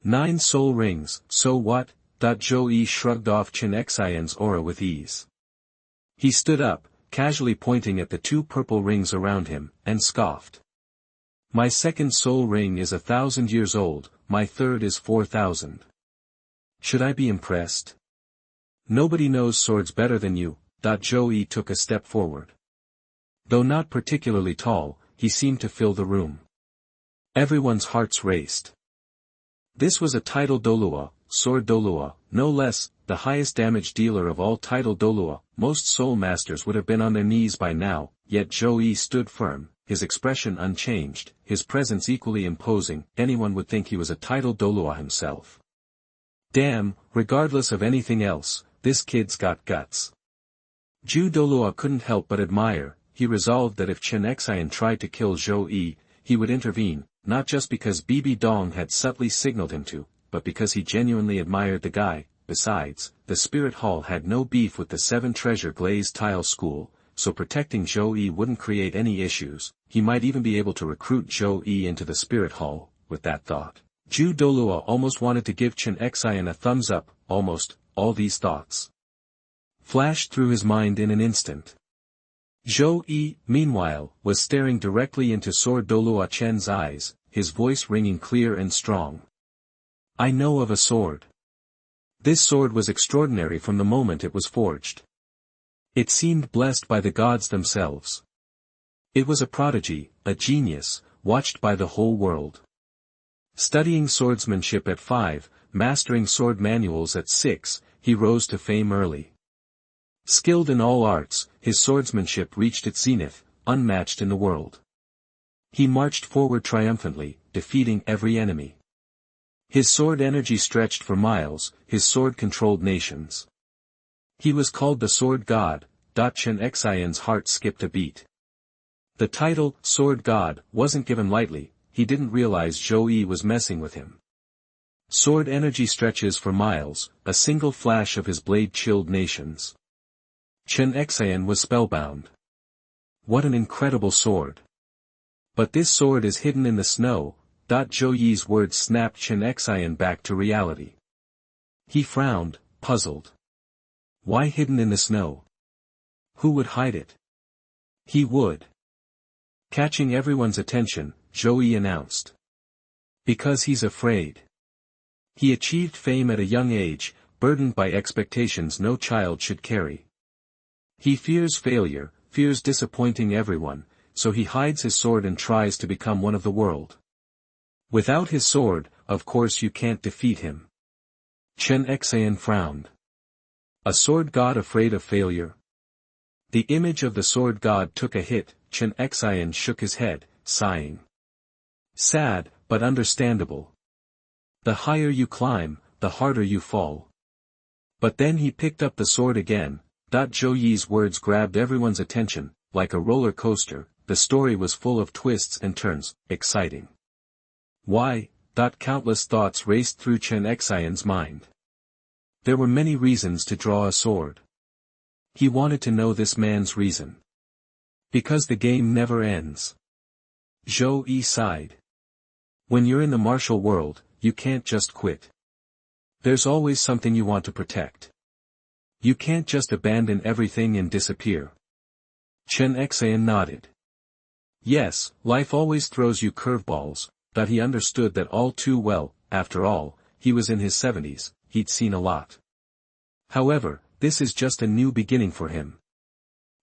9 soul rings, so what? Zhou Yi shrugged off Chen Xian's aura with ease. He stood up, casually pointing at the 2 purple rings around him, and scoffed. My 2nd soul ring is 1,000 years old, my 3rd is 4,000. Should I be impressed? Nobody knows swords better than you. Zhou Yi took a step forward. Though not particularly tall, he seemed to fill the room. Everyone's hearts raced. This was a title Douluo, Sword Douluo, no less, the highest damage dealer of all title Douluo. Most soul masters would have been on their knees by now, yet Zhou Yi stood firm, his expression unchanged, his presence equally imposing. Anyone would think he was a titled Douluo himself. Damn, regardless of anything else, this kid's got guts. Juju Douluo couldn't help but admire. He resolved that if Chen Xian tried to kill Zhou Yi, he would intervene, not just because Bibi Dong had subtly signaled him to, but because he genuinely admired the guy. Besides, the Spirit Hall had no beef with the Seven Treasure Glazed Tile School, so protecting Zhou Yi wouldn't create any issues. He might even be able to recruit Zhou Yi into the Spirit Hall. With that thought, Juju Douluo almost wanted to give Chen Xian a thumbs up. Almost, all these thoughts flashed through his mind in an instant. Zhou Yi, meanwhile, was staring directly into Sword Douluo Chen's eyes, his voice ringing clear and strong. I know of a sword. This sword was extraordinary from the moment it was forged. It seemed blessed by the gods themselves. It was a prodigy, a genius, watched by the whole world. Studying swordsmanship at 5, mastering sword manuals at 6, he rose to fame early. Skilled in all arts, his swordsmanship reached its zenith, unmatched in the world. He marched forward triumphantly, defeating every enemy. His sword energy stretched for miles, his sword controlled nations. He was called the Sword God. Chen Xian's heart skipped a beat. The title, Sword God, wasn't given lightly. He didn't realize Zhou Yi was messing with him. Sword energy stretches for miles, a single flash of his blade chilled nations. Chen Xian was spellbound. What an incredible sword. But this sword is hidden in the snow. Zhou Yi's words snapped Chen Xian back to reality. He frowned, puzzled. Why hidden in the snow? Who would hide it? He would. Catching everyone's attention, Zhou Yi announced. Because he's afraid. He achieved fame at a young age, burdened by expectations no child should carry. He fears failure, fears disappointing everyone, so he hides his sword and tries to become one of the world. Without his sword, of course you can't defeat him. Chen Xian frowned. A sword god afraid of failure? The image of the sword god took a hit. Chen Xian shook his head, sighing. Sad, but understandable. The higher you climb, the harder you fall. But then he picked up the sword again. Zhou Yi's words grabbed everyone's attention. Like a roller coaster, the story was full of twists and turns, exciting. Why? Countless thoughts raced through Chen Xian's mind. There were many reasons to draw a sword. He wanted to know this man's reason. Because the game never ends. Zhou Yi sighed. When you're in the martial world, you can't just quit. There's always something you want to protect. You can't just abandon everything and disappear. Chen Xian nodded. Yes, life always throws you curveballs. But he understood that all too well. After all, he was in his 70s, he'd seen a lot. However, this is just a new beginning for him.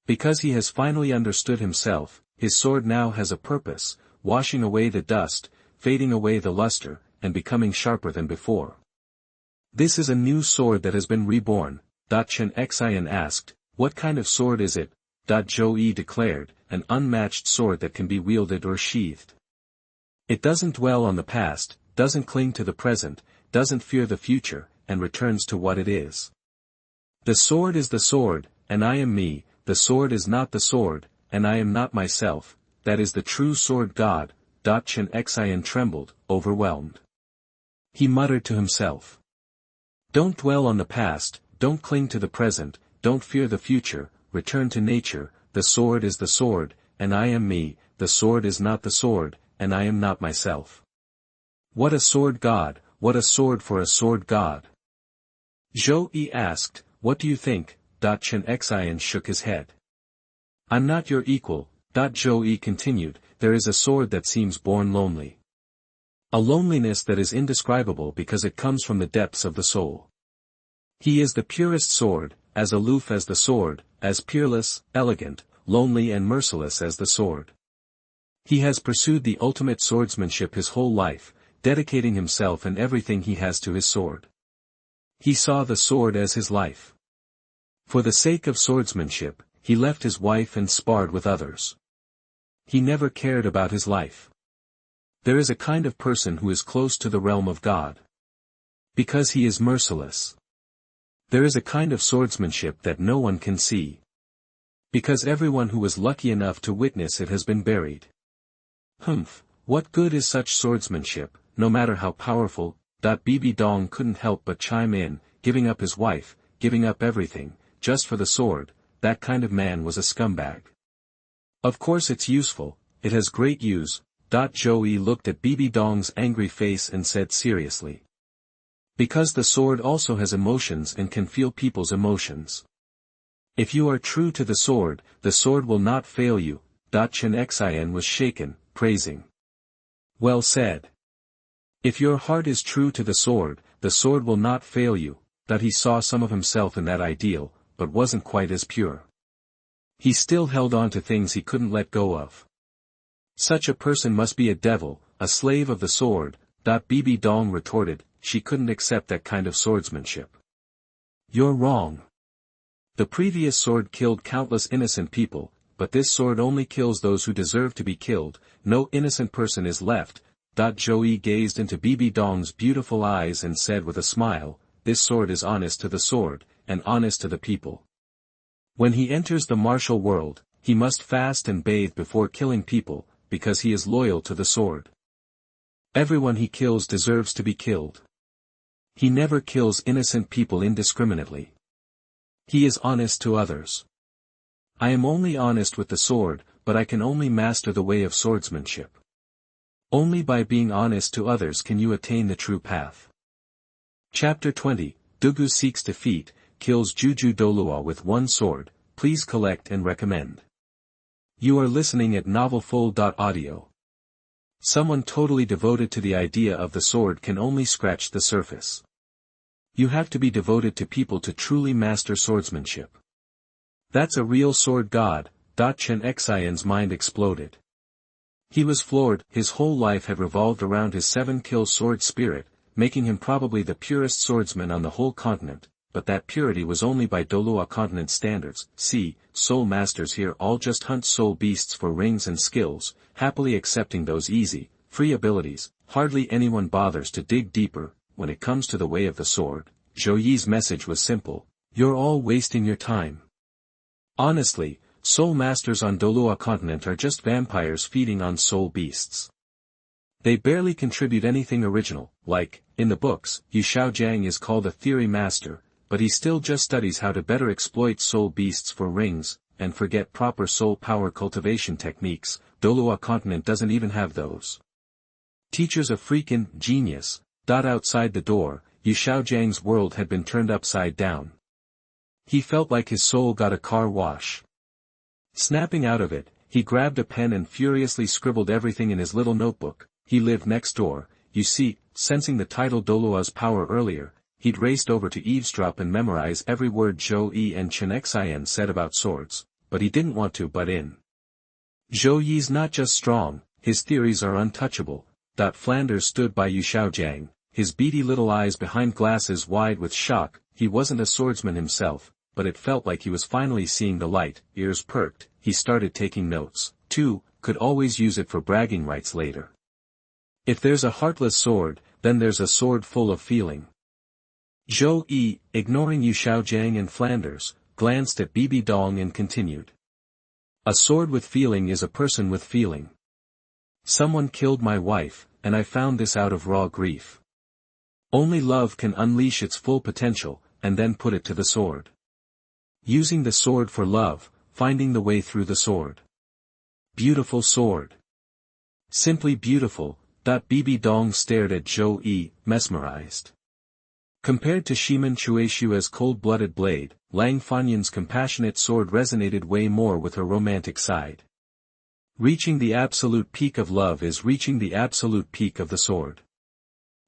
Because he has finally understood himself, his sword now has a purpose, washing away the dust, fading away the luster, and becoming sharper than before. This is a new sword that has been reborn. Chen Xian asked, what kind of sword is it? Zhou Yi declared, an unmatched sword that can be wielded or sheathed. It doesn't dwell on the past, doesn't cling to the present, doesn't fear the future, and returns to what it is. The sword is the sword, and I am me. The sword is not the sword, and I am not myself. That is the true sword god. Chen Xian trembled, overwhelmed. He muttered to himself. Don't dwell on the past, don't cling to the present, don't fear the future, return to nature. The sword is the sword, and I am me. The sword is not the sword, and I am not myself. What a sword god, what a sword for a sword god. Zhou Yi asked, what do you think? Chen Xian shook his head. I'm not your equal. Zhou Yi continued, there is a sword that seems born lonely. A loneliness that is indescribable because it comes from the depths of the soul. He is the purest sword, as aloof as the sword, as peerless, elegant, lonely and merciless as the sword. He has pursued the ultimate swordsmanship his whole life, dedicating himself and everything he has to his sword. He saw the sword as his life. For the sake of swordsmanship, he left his wife and sparred with others. He never cared about his life. There is a kind of person who is close to the realm of God. Because he is merciless. There is a kind of swordsmanship that no one can see. Because everyone who was lucky enough to witness it has been buried. Humph, what good is such swordsmanship, no matter how powerful? Bibi Dong couldn't help but chime in, giving up his wife, giving up everything, just for the sword. That kind of man was a scumbag. Of course it's useful, it has great use. Zhouyi looked at Bibi Dong's angry face and said seriously. Because the sword also has emotions and can feel people's emotions. If you are true to the sword will not fail you. Chen Xian was shaken, praising. Well said. If your heart is true to the sword will not fail you. That he saw some of himself in that ideal, but wasn't quite as pure. He still held on to things he couldn't let go of. Such a person must be a devil, a slave of the sword. Bibi Dong retorted, she couldn't accept that kind of swordsmanship. You're wrong. The previous sword killed countless innocent people, but this sword only kills those who deserve to be killed. No innocent person is left. Zhouyi gazed into Bibi Dong's beautiful eyes and said with a smile, this sword is honest to the sword, and honest to the people. When he enters the martial world, he must fast and bathe before killing people, because he is loyal to the sword. Everyone he kills deserves to be killed. He never kills innocent people indiscriminately. He is honest to others. I am only honest with the sword, but I can only master the way of swordsmanship. Only by being honest to others can you attain the true path. Chapter 20, Dugu seeks defeat, kills Juju Douluo with one sword. Please collect and recommend. You are listening at novelfull.audio. Someone totally devoted to the idea of the sword can only scratch the surface. You have to be devoted to people to truly master swordsmanship. That's a real sword god. Chen Xian's mind exploded. He was floored. His whole life had revolved around his 7-kill sword spirit, making him probably the purest swordsman on the whole continent, but that purity was only by Douluo continent standards. See, soul masters here all just hunt soul beasts for rings and skills, happily accepting those easy, free abilities. Hardly anyone bothers to dig deeper. When it comes to the way of the sword, Zhouyi's message was simple, you're all wasting your time. Honestly, soul masters on Douluo continent are just vampires feeding on soul beasts. They barely contribute anything original, like, in the books, Yu Shaojiang is called a theory master, but he still just studies how to better exploit soul beasts for rings, and forget proper soul power cultivation techniques. Douluo continent doesn't even have those. Teachers of freakin' genius. Outside the door, Yu Shaojiang's world had been turned upside down. He felt like his soul got a car wash. Snapping out of it, he grabbed a pen and furiously scribbled everything in his little notebook. He lived next door, you see. Sensing the title Douluo's power earlier, he'd raced over to eavesdrop and memorize every word Zhou Yi and Chen Xian said about swords, but he didn't want to butt in. Zhou Yi's not just strong, his theories are untouchable. Flanders stood by Yu Shaojiang, his beady little eyes behind glasses wide with shock. He wasn't a swordsman himself, but it felt like he was finally seeing the light. Ears perked, he started taking notes. Too, could always use it for bragging rights later. If there's a heartless sword, then there's a sword full of feeling. Zhou Yi, ignoring Yu Shaojiang and Flanders, glanced at Bibi Dong and continued. A sword with feeling is a person with feeling. Someone killed my wife, and I found this out of raw grief. Only love can unleash its full potential, and then put it to the sword. Using the sword for love, finding the way through the sword. Beautiful sword. Simply beautiful. Bibi Dong stared at Zhou Yi, mesmerized. Compared to Shimen Chueshua's cold-blooded blade, Lang Fanyan's compassionate sword resonated way more with her romantic side. Reaching the absolute peak of love is reaching the absolute peak of the sword.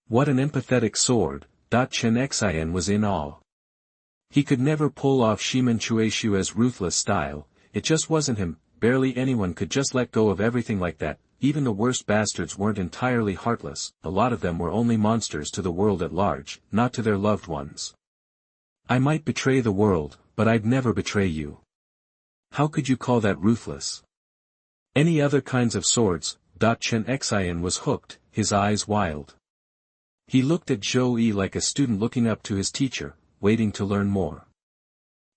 What an empathetic sword. Chen Xian was in awe. He could never pull off Shimen Chueshua's ruthless style, it just wasn't him. Barely anyone could just let go of everything like that. Even the worst bastards weren't entirely heartless, a lot of them were only monsters to the world at large, not to their loved ones. I might betray the world, but I'd never betray you. How could you call that ruthless? Any other kinds of swords? Chen Xian was hooked, his eyes wild. He looked at Zhou Yi like a student looking up to his teacher, waiting to learn more.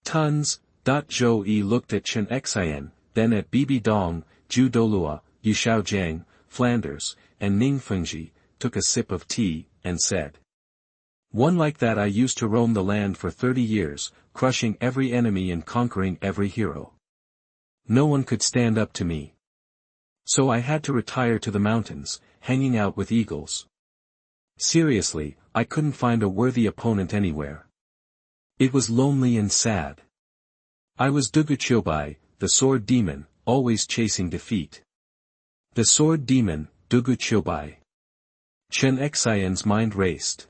Tons. Zhou Yi looked at Chen Xian, then at Bibi Dong, Juju Douluo, Yaoshou Jiang, Flanders, and Ning Fengji, took a sip of tea, and said. One like that I used to roam the land for 30 years, crushing every enemy and conquering every hero. No one could stand up to me. So I had to retire to the mountains, hanging out with eagles. Seriously, I couldn't find a worthy opponent anywhere. It was lonely and sad. I was Dugu, the sword demon, always chasing defeat. The sword demon, Dugu. Chen Xian's mind raced.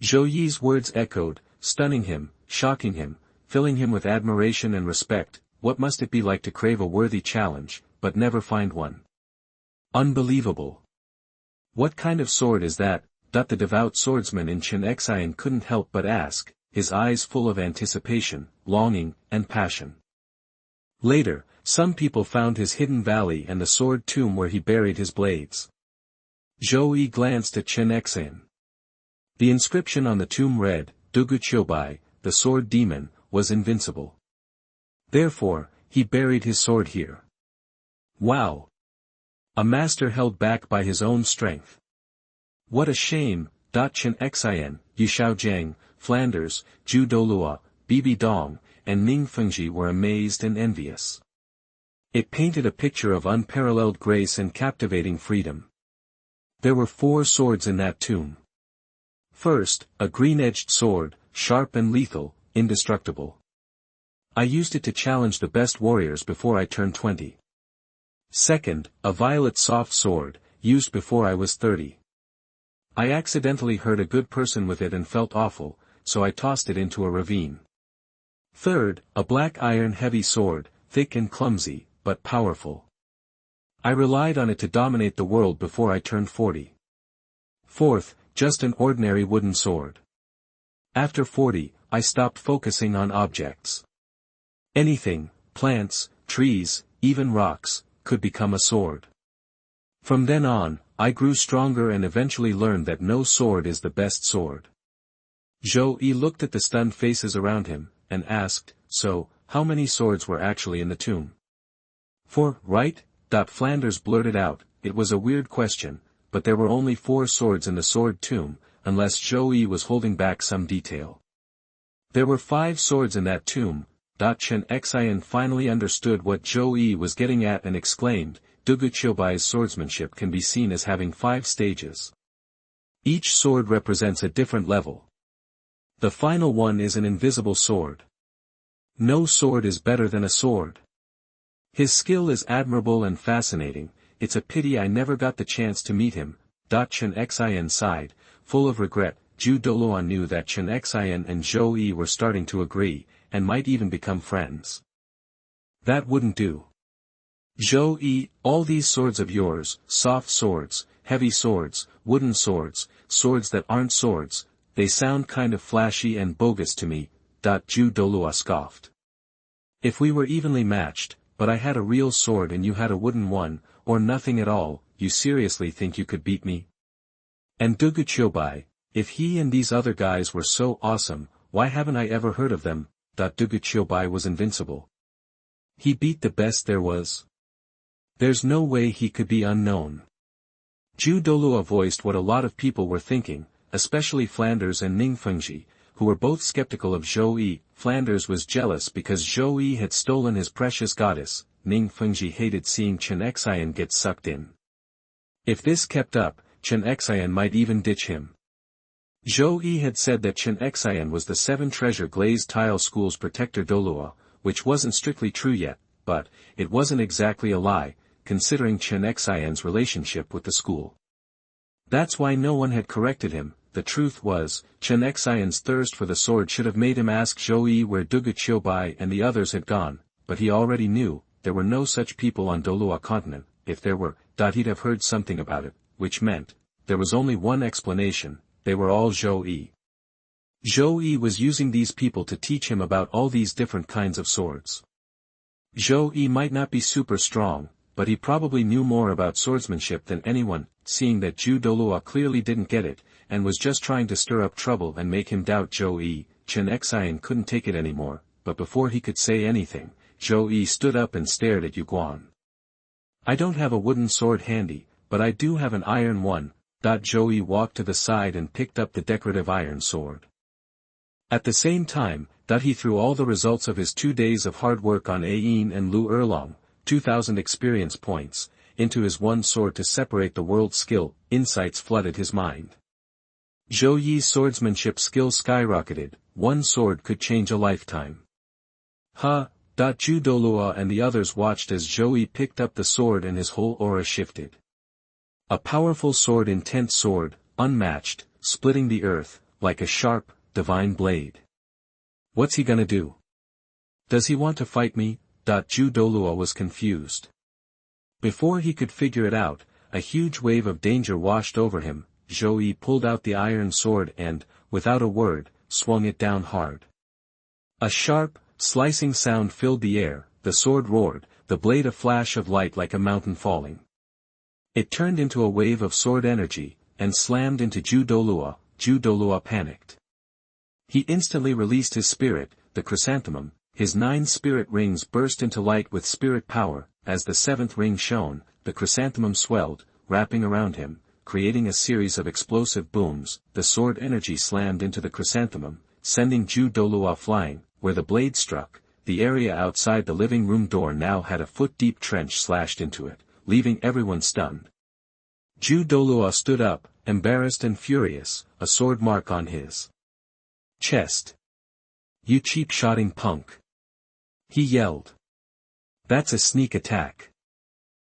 Zhou Yi's words echoed, stunning him, shocking him, filling him with admiration and respect. What must it be like to crave a worthy challenge, but never find one? Unbelievable. What kind of sword is that? The devout swordsman in Chen Xian couldn't help but ask, his eyes full of anticipation, longing, and passion. Later, some people found his hidden valley and the sword tomb where he buried his blades. Zhou Yi glanced at Chen Xian. The inscription on the tomb read, Dugu, the sword demon, was invincible. Therefore, he buried his sword here. Wow! A master held back by his own strength. What a shame. Chen Xian, Yaoshou Jiang, Flanders, Juju Douluo, Bibi Dong, and Ning Fengji were amazed and envious. It painted a picture of unparalleled grace and captivating freedom. There were 4 swords in that tomb. First, a green-edged sword, sharp and lethal, indestructible. I used it to challenge the best warriors before I turned 20. Second, a violet soft sword, used before I was 30. I accidentally hurt a good person with it and felt awful, so I tossed it into a ravine. Third, a black iron heavy sword, thick and clumsy, but powerful. I relied on it to dominate the world before I turned 40. Fourth, just an ordinary wooden sword. After 40, I stopped focusing on objects. Anything, plants, trees, even rocks, could become a sword. From then on, I grew stronger and eventually learned that no sword is the best sword. Zhou Yi looked at the stunned faces around him, and asked, so, how many swords were actually in the tomb? 4, right? Flanders blurted out, it was a weird question, but there were only 4 swords in the sword tomb, unless Zhou Yi was holding back some detail. There were 5 swords in that tomb. Chen Xian finally understood what Zhou Yi was getting at and exclaimed, Dugu swordsmanship can be seen as having 5 stages. Each sword represents a different level. The final one is an invisible sword. No sword is better than a sword. His skill is admirable and fascinating. It's a pity I never got the chance to meet him. Chen Xian sighed, full of regret. Juju Douluo knew that Chen Xian and Zhou Yi were starting to agree, and might even become friends. That wouldn't do. Zhou Yi, all these swords of yours, soft swords, heavy swords, wooden swords, swords that aren't swords, they sound kind of flashy and bogus to me. Juju Douluo scoffed. If we were evenly matched, but I had a real sword and you had a wooden one, or nothing at all, you seriously think you could beat me? And Dugu, if he and these other guys were so awesome, why haven't I ever heard of them? Dugu was invincible. He beat the best there was. There's no way he could be unknown. Juju Douluo voiced what a lot of people were thinking, especially Flanders and Ning Fengji, who were both skeptical of Zhou Yi. Flanders was jealous because Zhou Yi had stolen his precious goddess. Ning Fengji hated seeing Chen Xian get sucked in. If this kept up, Chen Xian might even ditch him. Zhou Yi had said that Chen Xian was the 7 treasure glazed tile school's protector Douluo, which wasn't strictly true yet, but it wasn't exactly a lie, considering Chen Xian's relationship with the school. That's why no one had corrected him. The truth was, Chen Xian's thirst for the sword should have made him ask Zhou Yi where Dugu and the others had gone, but he already knew, there were no such people on Douluo continent. If there were, he'd have heard something about it, which meant, there was only one explanation, they were all Zhou Yi. Zhou Yi was using these people to teach him about all these different kinds of swords. Zhou Yi might not be super strong, but he probably knew more about swordsmanship than anyone, seeing that Zhou Douluo clearly didn't get it, and was just trying to stir up trouble and make him doubt Zhouyi. Ah Yin couldn't take it anymore, but before he could say anything, Zhouyi stood up and stared at Yuguan. I don't have a wooden sword handy, but I do have an iron one. Zhouyi walked to the side and picked up the decorative iron sword. At the same time, he threw all the results of his 2 days of hard work on Ah Yin and Lu Erlong, 2,000 experience points, into his one sword to separate the world's skill. Insights flooded his mind. Zhouyi's swordsmanship skill skyrocketed. One sword could change a lifetime. Zhou Douluo and the others watched as Zhouyi picked up the sword and his whole aura shifted. A powerful sword, intense sword, unmatched, splitting the earth, like a sharp, divine blade. What's he gonna do? Does he want to fight me? Zhou Douluo was confused. Before he could figure it out, a huge wave of danger washed over him. Zhouyi pulled out the iron sword and, without a word, swung it down hard. A sharp, slicing sound filled the air, the sword roared, the blade a flash of light like a mountain falling. It turned into a wave of sword energy, and slammed into Zhou Douluo. Zhou Douluo panicked. He instantly released his spirit, the chrysanthemum. His 9 spirit rings burst into light with spirit power. As the 7th ring shone, the chrysanthemum swelled, wrapping around him, creating a series of explosive booms. The sword energy slammed into the chrysanthemum, sending Zhou Douluo flying. Where the blade struck, the area outside the living room door now had a foot-deep trench slashed into it, leaving everyone stunned. Zhou Douluo stood up, embarrassed and furious, a sword mark on his chest. "You cheap-shotting punk!" he yelled. "That's a sneak attack.